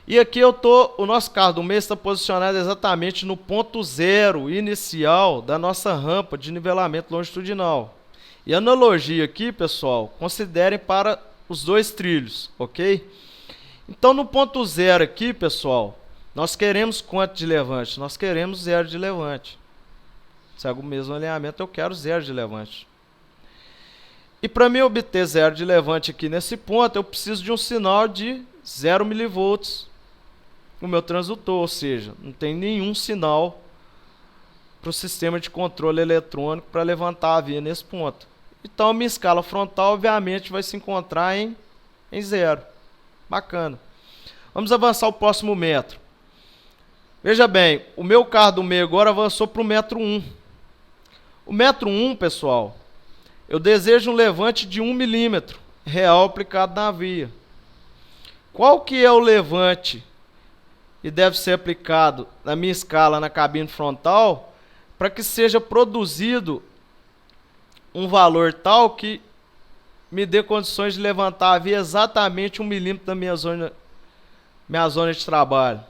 Speaker 1: E aqui o nosso carro do meio está posicionado exatamente no ponto 0 inicial da nossa rampa de nivelamento longitudinal. E analogia aqui, pessoal, considerem para os dois trilhos, ok? Então, no ponto zero aqui, pessoal, nós queremos quanto de levante? Nós queremos 0 de levante. Segue o mesmo alinhamento, eu quero 0 de levante. E para mim obter 0 de levante aqui nesse ponto, eu preciso de um sinal de 0 milivolts no meu transdutor, ou seja, não tem nenhum sinal para o sistema de controle eletrônico para levantar a via nesse ponto. Então a minha escala frontal, obviamente, vai se encontrar em 0. Bacana. Vamos avançar o próximo metro. Veja bem, o meu carro do meio agora avançou para o metro 1. O metro 1, pessoal, eu desejo um levante de 1 milímetro real aplicado na via. Qual que é o levante que deve ser aplicado na minha escala na cabine frontal para que seja produzido um valor tal que me dê condições de levantar a via exatamente 1 milímetro da minha zona de trabalho?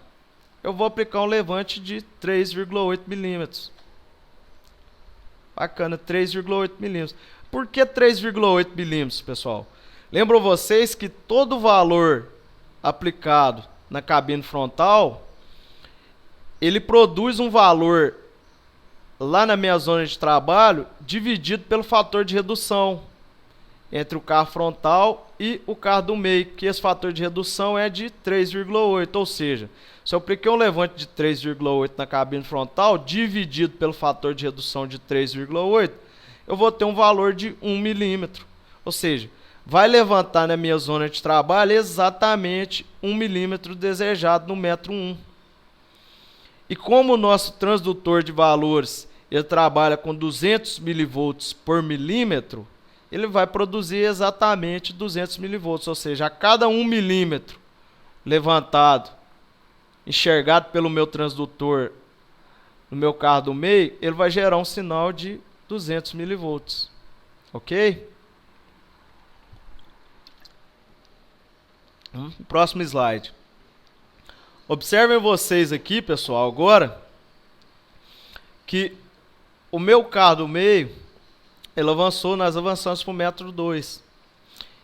Speaker 1: Eu vou aplicar um levante de 3,8 milímetros. Bacana, 3,8 milímetros. Por que 3,8 milímetros, pessoal? Lembro vocês que todo valor aplicado na cabine frontal, ele produz um valor lá na minha zona de trabalho dividido pelo fator de redução entre o carro frontal e o carro do meio, que esse fator de redução é de 3,8, ou seja, se eu apliquei um levante de 3,8 na cabine frontal, dividido pelo fator de redução de 3,8, eu vou ter um valor de 1 milímetro. Ou seja, vai levantar na minha zona de trabalho exatamente 1 milímetro desejado no metro 1. E como o nosso transdutor de valores ele trabalha com 200 milivolts por milímetro, ele vai produzir exatamente 200 milivolts. Ou seja, a cada 1 milímetro levantado, enxergado pelo meu transdutor no meu carro do meio, ele vai gerar um sinal de 200 milivolts. Ok? Próximo slide. Observem vocês aqui, pessoal, agora que o meu carro do meio, nós avançamos para o metro 2.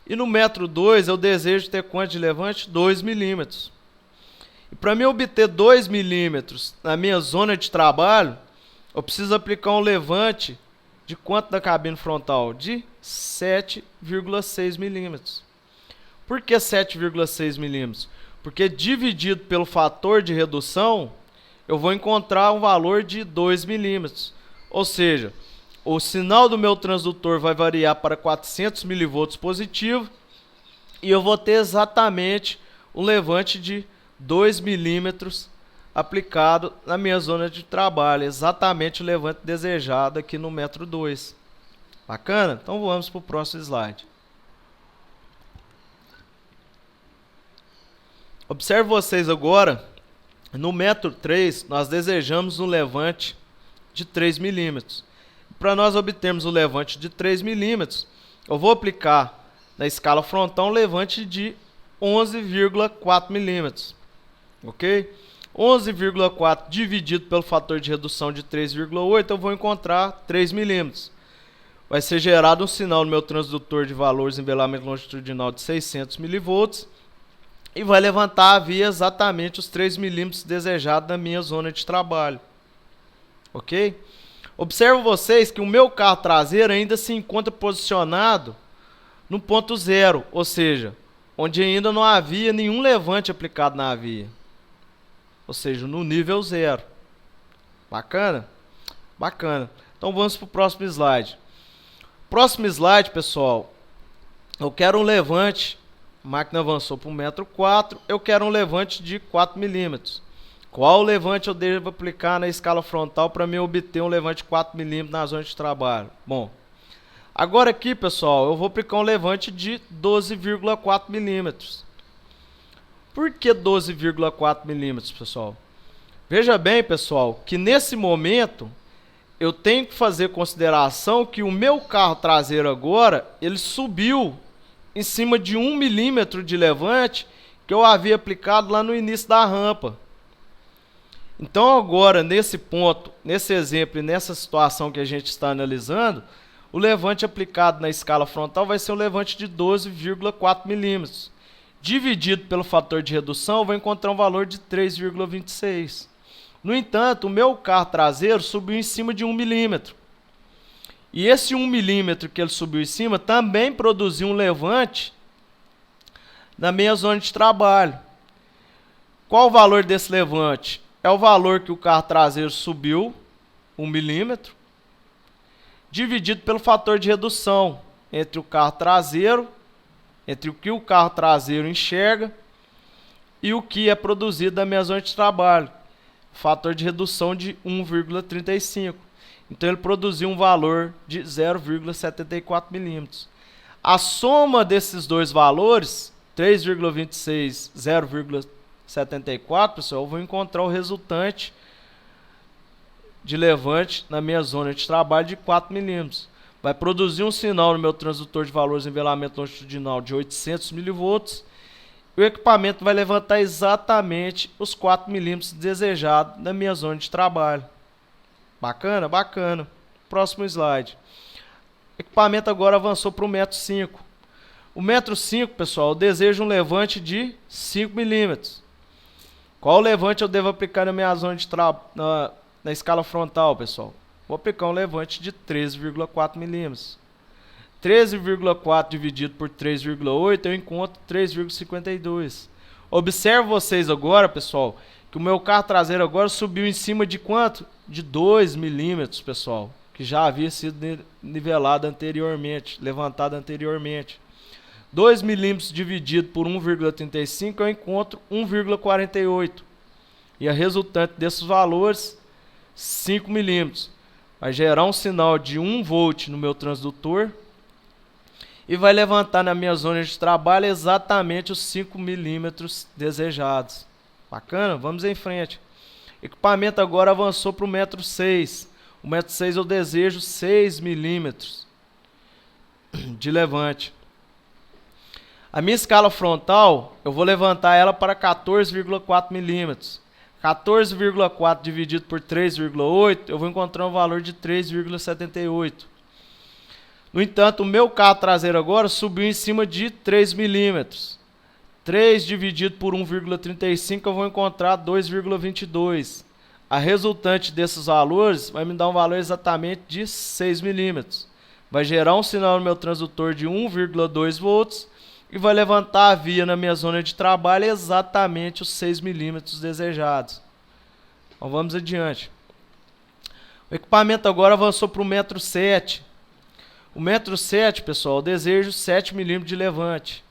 Speaker 1: E no metro 2 eu desejo ter quanto de levante? 2 milímetros. E para mim obter 2 milímetros na minha zona de trabalho, eu preciso aplicar um levante de quanto da cabine frontal? De 7,6 milímetros. Por que 7,6 milímetros? Porque dividido pelo fator de redução, eu vou encontrar um valor de 2 milímetros. Ou seja, o sinal do meu transdutor vai variar para 400 milivolts positivo e eu vou ter exatamente um levante de 2 milímetros aplicado na minha zona de trabalho. Exatamente o levante desejado aqui no metro 2. Bacana? Então vamos para o próximo slide. Observe vocês agora, no metro 3, nós desejamos um levante de 3 milímetros. Para nós obtermos o levante de 3 milímetros, eu vou aplicar na escala frontal um levante de 11,4 milímetros. Ok? 11,4 dividido pelo fator de redução de 3,8, eu vou encontrar 3 milímetros. Vai ser gerado um sinal no meu transdutor de valores em nivelamento longitudinal de 600 milivolts. E vai levantar a via exatamente os 3 milímetros desejados na minha zona de trabalho. Ok? Observo vocês que o meu carro traseiro ainda se encontra posicionado no ponto zero, ou seja, onde ainda não havia nenhum levante aplicado na via. Ou seja, no nível zero. Bacana? Bacana. Então vamos para o próximo slide. Próximo slide, pessoal. Eu quero um levante. A máquina avançou para o metro 4. Eu quero um levante de 4 milímetros. Qual levante eu devo aplicar na escala frontal para me obter um levante de 4 milímetros na zona de trabalho? Bom, agora aqui, pessoal, eu vou aplicar um levante de 12,4 milímetros. Por que 12,4 milímetros, pessoal? Veja bem, pessoal, que nesse momento eu tenho que fazer consideração que o meu carro traseiro agora, ele subiu em cima de 1 milímetro de levante que eu havia aplicado lá no início da rampa. Então agora, nesse ponto, nesse exemplo e nessa situação que a gente está analisando, o levante aplicado na escala frontal vai ser um levante de 12,4 milímetros. dividido pelo fator de redução, eu vou encontrar um valor de 3,26. No entanto, o meu carro traseiro subiu em cima de 1 milímetro. E esse 1 milímetro que ele subiu em cima também produziu um levante na minha zona de trabalho. Qual o valor desse levante? É o valor que o carro traseiro subiu, 1 milímetro, dividido pelo fator de redução entre o carro traseiro, entre o que o carro traseiro enxerga e o que é produzido na minha zona de trabalho. Fator de redução de 1,35. Então ele produziu um valor de 0,74 milímetros. A soma desses dois valores, 3,26, 0,74, pessoal, eu vou encontrar o resultante de levante na minha zona de trabalho de 4 milímetros. Vai produzir um sinal no meu transdutor de valores de nivelamento longitudinal de 800 milivolts. E o equipamento vai levantar exatamente os 4 milímetros desejados na minha zona de trabalho. Bacana? Bacana. Próximo slide. O equipamento agora avançou para o metro 5. O metro 5, pessoal, eu desejo um levante de 5 milímetros. Qual levante eu devo aplicar na minha zona de trabalho, na escala frontal, pessoal? Vou aplicar um levante de 13,4 milímetros. 13,4 dividido por 3,8, eu encontro 3,52. Observe vocês agora, pessoal, que o meu carro traseiro agora subiu em cima de quanto? De 2 milímetros, pessoal, que já havia sido nivelado anteriormente, levantado anteriormente. 2 milímetros dividido por 1,35, eu encontro 1,48. E a resultante desses valores, 5 milímetros. Vai gerar um sinal de 1 volt no meu transdutor e vai levantar na minha zona de trabalho exatamente os 5 milímetros desejados. Bacana? Vamos em frente. O equipamento agora avançou para o metro 6. O metro 6 eu desejo 6 milímetros de levante. A minha escala frontal, eu vou levantar ela para 14,4 milímetros. 14,4 dividido por 3,8, eu vou encontrar um valor de 3,78. No entanto, o meu carro traseiro agora subiu em cima de 3 milímetros. 3 dividido por 1,35, eu vou encontrar 2,22. A resultante desses valores vai me dar um valor exatamente de 6 milímetros. Vai gerar um sinal no meu transdutor de 1,2 volts e vai levantar a via na minha zona de trabalho exatamente os 6 milímetros desejados. Então vamos adiante. O equipamento agora avançou para o metro 7. O metro 7, pessoal, eu desejo 7 milímetros de levante.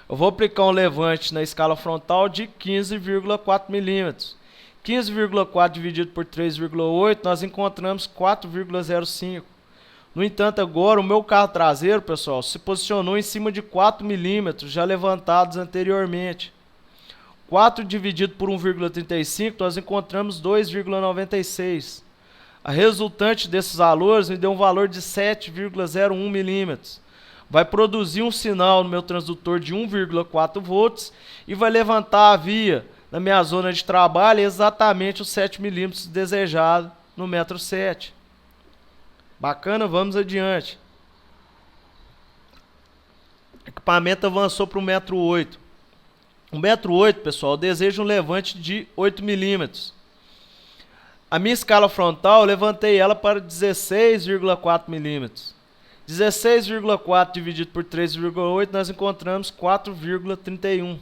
Speaker 1: Eu vou aplicar um levante na escala frontal de 15,4 milímetros. 15,4 dividido por 3,8, nós encontramos 4,05. No entanto, agora o meu carro traseiro, pessoal, se posicionou em cima de 4 milímetros já levantados anteriormente. 4 dividido por 1,35, nós encontramos 2,96. A resultante desses valores me deu um valor de 7,01 milímetros. Vai produzir um sinal no meu transdutor de 1,4 volts e vai levantar a via na minha zona de trabalho exatamente os 7 milímetros desejados no metro 7. Bacana, vamos adiante. O equipamento avançou para o metro 8. O metro 8, pessoal, eu desejo um levante de 8 milímetros. A minha escala frontal, eu levantei ela para 16,4 milímetros. 16,4 dividido por 3,8, nós encontramos 4,31.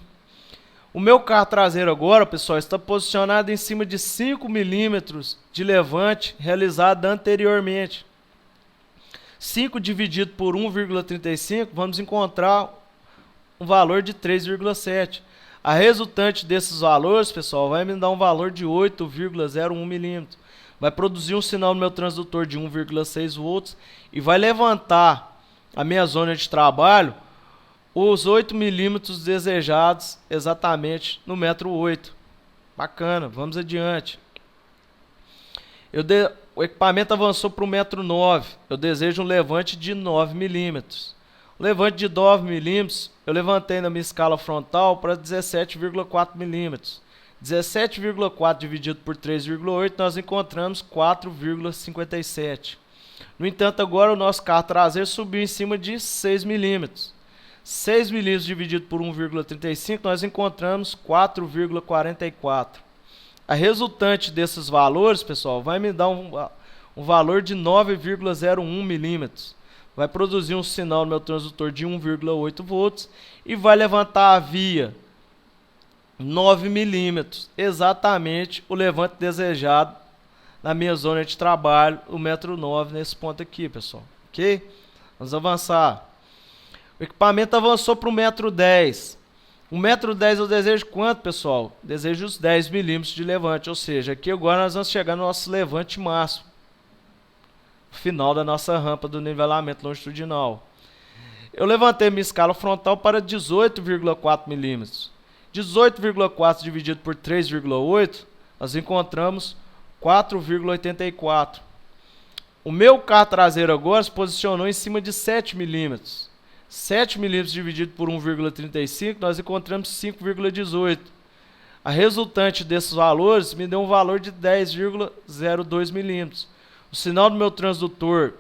Speaker 1: O meu carro traseiro agora, pessoal, está posicionado em cima de 5 milímetros de levante realizado anteriormente. 5 dividido por 1,35, vamos encontrar um valor de 3,7. A resultante desses valores, pessoal, vai me dar um valor de 8,01 milímetros. Vai produzir um sinal no meu transdutor de 1,6 volts e vai levantar a minha zona de trabalho os 8 milímetros desejados exatamente no metro 8. Bacana, vamos adiante. O equipamento avançou para o metro 9. Eu desejo um levante de 9 milímetros. O levante de 9 milímetros eu levantei na minha escala frontal para 17,4 milímetros. 17,4 dividido por 3,8, nós encontramos 4,57. No entanto, agora o nosso carro traseiro subiu em cima de 6 milímetros. 6 milímetros dividido por 1,35, nós encontramos 4,44. A resultante desses valores, pessoal, vai me dar um valor de 9,01 milímetros. Vai produzir um sinal no meu transdutor de 1,8 volts e vai levantar a via 9 milímetros, exatamente o levante desejado na minha zona de trabalho, o 1,9 m nesse ponto aqui, pessoal. Ok? Vamos avançar. O equipamento avançou para o 1,10 m. 1,10 m eu desejo quanto, pessoal? Desejo os 10 milímetros de levante, ou seja, aqui agora nós vamos chegar no nosso levante máximo, final da nossa rampa do nivelamento longitudinal. Eu levantei minha escala frontal para 18,4 milímetros. 18,4 dividido por 3,8, nós encontramos 4,84. O meu carro traseiro agora se posicionou em cima de 7 milímetros. 7 milímetros dividido por 1,35, nós encontramos 5,18. A resultante desses valores me deu um valor de 10,02 milímetros. O sinal do meu transdutor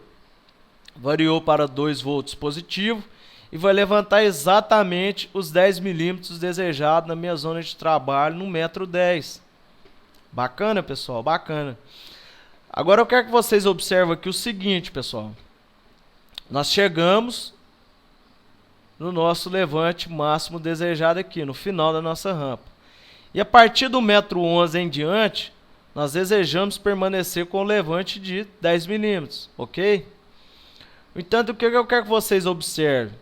Speaker 1: variou para 2 volts positivo e vai levantar exatamente os 10 milímetros desejados na minha zona de trabalho no 1,10 m. Bacana, pessoal? Bacana. Agora eu quero que vocês observem aqui o seguinte, pessoal. Nós chegamos no nosso levante máximo desejado aqui, no final da nossa rampa. E a partir do 1,11 m em diante, nós desejamos permanecer com o levante de 10 milímetros, ok? No entanto, o que eu quero que vocês observem?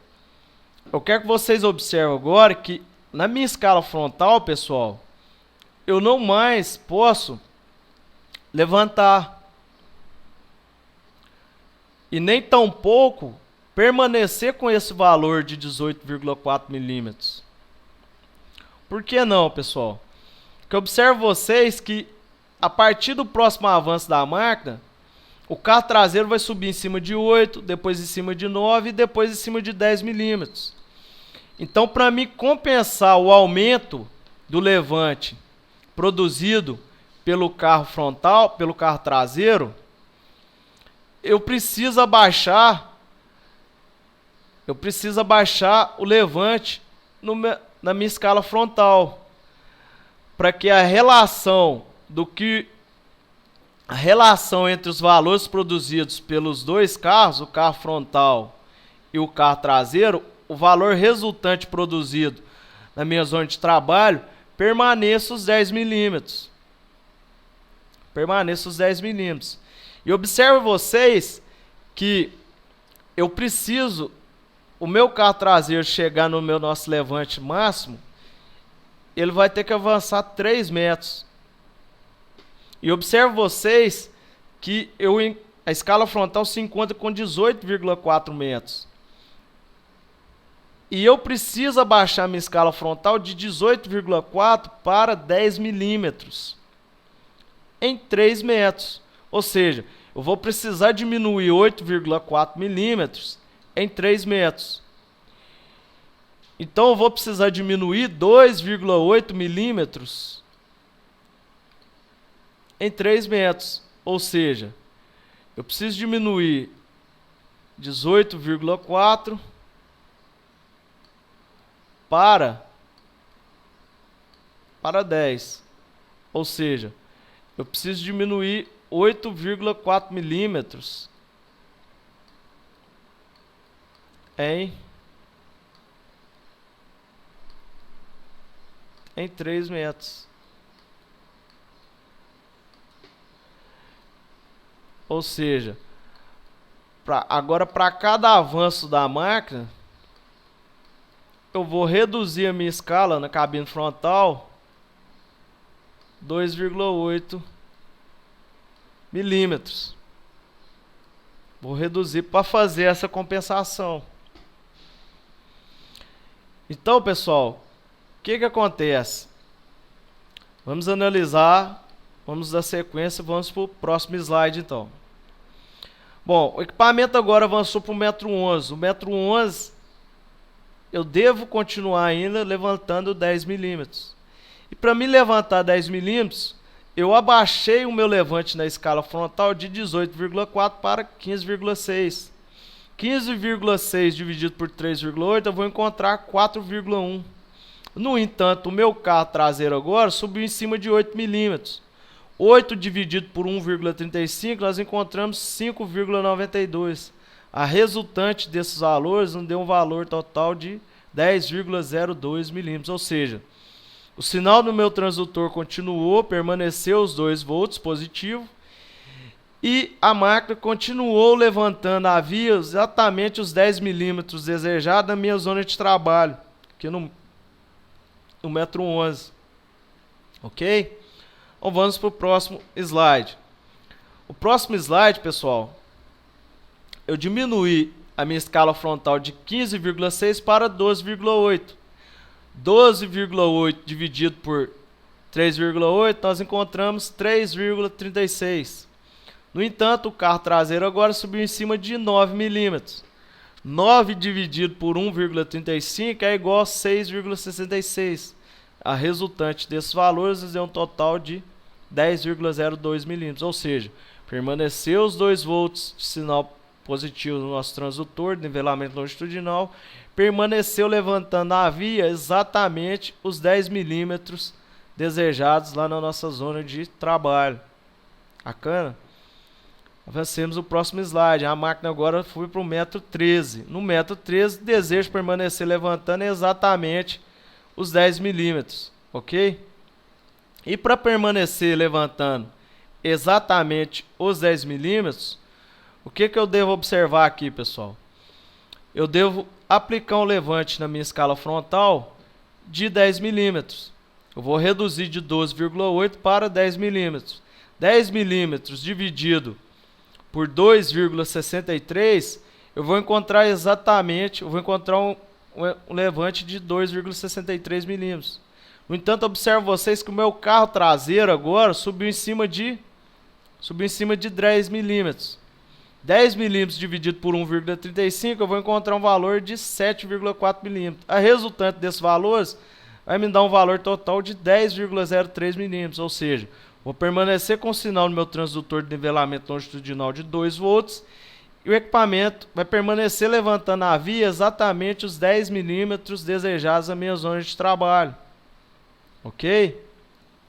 Speaker 1: Eu quero que vocês observem agora que na minha escala frontal, pessoal, eu não mais posso levantar. E nem tampouco permanecer com esse valor de 18,4 milímetros. Por que não, pessoal? Porque eu observo vocês que a partir do próximo avanço da máquina, o carro traseiro vai subir em cima de 8, depois em cima de 9 e depois em cima de 10 milímetros. Então, para mim compensar o aumento do levante produzido pelo carro frontal, pelo carro traseiro, eu preciso abaixar o levante na minha escala frontal, para que a relação entre os valores produzidos pelos dois carros, o carro frontal e o carro traseiro, o valor resultante produzido na minha zona de trabalho permaneça os 10 milímetros. Permaneça os 10 milímetros. E observe vocês que eu preciso, o meu carro traseiro chegar no nosso levante máximo, ele vai ter que avançar 3 metros. E observe vocês que a escala frontal se encontra com 18,4 metros. E eu preciso abaixar minha escala frontal de 18,4 para 10 milímetros em 3 metros. Ou seja, eu vou precisar diminuir 8,4 milímetros em 3 metros. Então eu vou precisar diminuir 2,8 milímetros em 3 metros. Ou seja, eu preciso diminuir 18,4 para 10. Ou seja, eu preciso diminuir 8,4 milímetros em 3 metros. Ou seja, agora para cada avanço da máquina, eu vou reduzir a minha escala na cabine frontal 2,8 milímetros. Vou reduzir para fazer essa compensação. Então, pessoal, o que acontece? Vamos analisar, vamos dar sequência, vamos para o próximo slide então. Bom, o equipamento agora avançou para o 1,11 m. O 1,11 m eu devo continuar ainda levantando 10 milímetros. E para me levantar 10 milímetros, eu abaixei o meu levante na escala frontal de 18,4 para 15,6. 15,6 dividido por 3,8, eu vou encontrar 4,1. No entanto, o meu carro traseiro agora subiu em cima de 8 milímetros. 8 dividido por 1,35, nós encontramos 5,92. A resultante desses valores nos deu um valor total de 10,02 milímetros. Ou seja, o sinal do meu transdutor continuou, permaneceu os 2 volts positivo. E a máquina continuou levantando a via exatamente os 10 milímetros desejados na minha zona de trabalho, aqui no metro 11. Ok? Então vamos para o próximo slide. O próximo slide, pessoal, eu diminuí a minha escala frontal de 15,6 para 12,8. 12,8 dividido por 3,8, nós encontramos 3,36. No entanto, o carro traseiro agora subiu em cima de 9 milímetros. 9 dividido por 1,35 é igual a 6,66. A resultante desses valores nos deu um total de 10,02 milímetros. Ou seja, permaneceu os 2 volts de sinal positivo no nosso transdutor, nivelamento longitudinal, permaneceu levantando a via exatamente os 10 milímetros desejados lá na nossa zona de trabalho. Bacana? Avancemos o próximo slide. A máquina agora foi para o metro 13. No metro 13, desejo permanecer levantando exatamente os 10 milímetros. Ok? E para permanecer levantando exatamente os 10 milímetros, o que eu devo observar aqui, pessoal? Eu devo aplicar um levante na minha escala frontal de 10 milímetros. Eu vou reduzir de 12,8 para 10 milímetros. 10 milímetros dividido por 2,63, eu vou encontrar exatamente, um levante de 2,63 milímetros. No entanto, observo vocês que o meu carro traseiro agora subiu em cima de 10 milímetros. 10 milímetros dividido por 1,35, eu vou encontrar um valor de 7,4 milímetros. A resultante desses valores vai me dar um valor total de 10,03 milímetros, ou seja, vou permanecer com o sinal no meu transdutor de nivelamento longitudinal de 2 volts e o equipamento vai permanecer levantando a via exatamente os 10 milímetros desejados na minha zona de trabalho. Ok?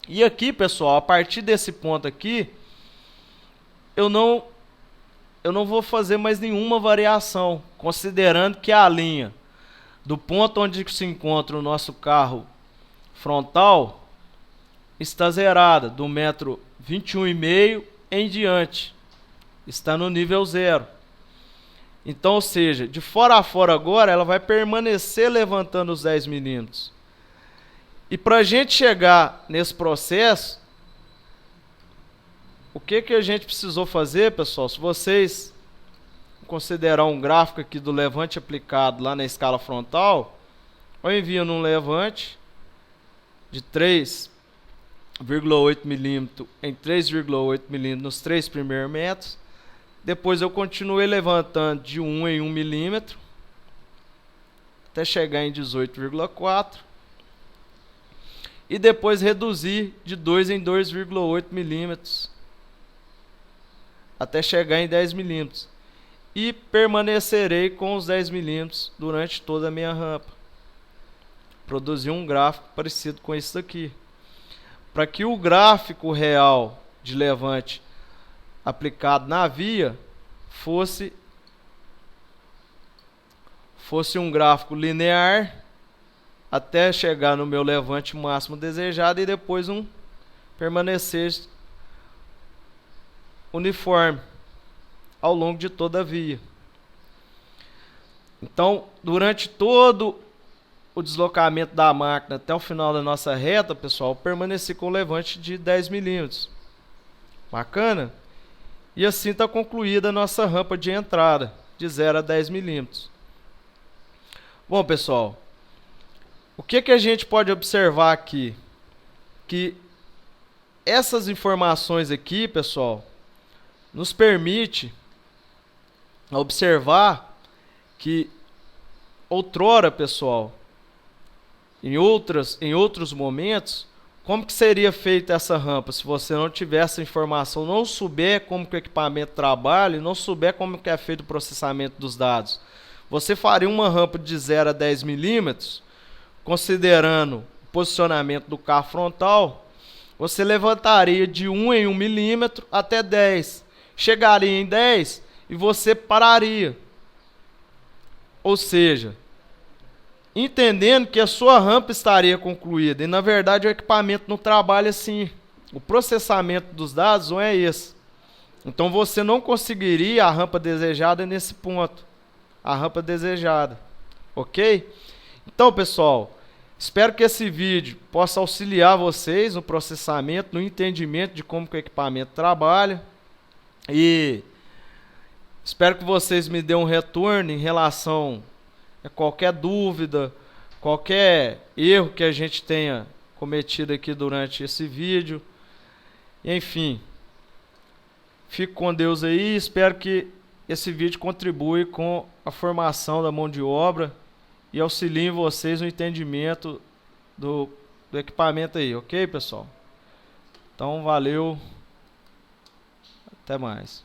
Speaker 1: E aqui, pessoal, a partir desse ponto aqui, eu não vou fazer mais nenhuma variação, considerando que a linha do ponto onde se encontra o nosso carro frontal está zerada, do metro 21,5 em diante. Está no nível 0. Então, ou seja, de fora a fora agora, ela vai permanecer levantando os 10 milímetros. E para a gente chegar nesse processo, o que a gente precisou fazer, pessoal? Se vocês considerar um gráfico aqui do levante aplicado lá na escala frontal, eu envio num levante de 3,8 milímetros em 3,8 milímetros nos 3 primeiros metros. Depois eu continuei levantando de 1 em 1 milímetro até chegar em 18,4 e depois reduzir de 2 em 2,8 milímetros até chegar em 10 milímetros. E permanecerei com os 10 milímetros durante toda a minha rampa. Produzi um gráfico parecido com esse daqui. Para que o gráfico real de levante aplicado na via fosse um gráfico linear até chegar no meu levante máximo desejado e depois permanecer uniforme ao longo de toda a via. Então, durante todo o deslocamento da máquina até o final da nossa reta, pessoal, permaneci com o levante de 10 milímetros. Bacana? E assim está concluída a nossa rampa de entrada, de 0 a 10 milímetros. Bom, pessoal, o que a gente pode observar aqui? Que essas informações aqui, pessoal, nos permite observar que outrora, pessoal, em outros momentos, Como que seria feita essa rampa se você não tiver essa informação, não souber como que o equipamento trabalha e não souber como que é feito o processamento dos dados? Você faria uma rampa de 0 a 10 milímetros, considerando o posicionamento do carro frontal, você levantaria de 1 em 1 milímetro até 10. Chegaria em 10 e você pararia. Ou seja, entendendo que a sua rampa estaria concluída. E na verdade o equipamento não trabalha assim. O processamento dos dados não é esse. Então você não conseguiria a rampa desejada nesse ponto. A rampa desejada. Ok? Então, pessoal, espero que esse vídeo possa auxiliar vocês no processamento, no entendimento de como que o equipamento trabalha. E espero que vocês me dêem um retorno em relação a qualquer dúvida, qualquer erro que a gente tenha cometido aqui durante esse vídeo. Enfim, fico com Deus aí. Espero que esse vídeo contribua com a formação da mão de obra e auxilie vocês no entendimento do equipamento aí, ok, pessoal? Então, valeu. Até mais.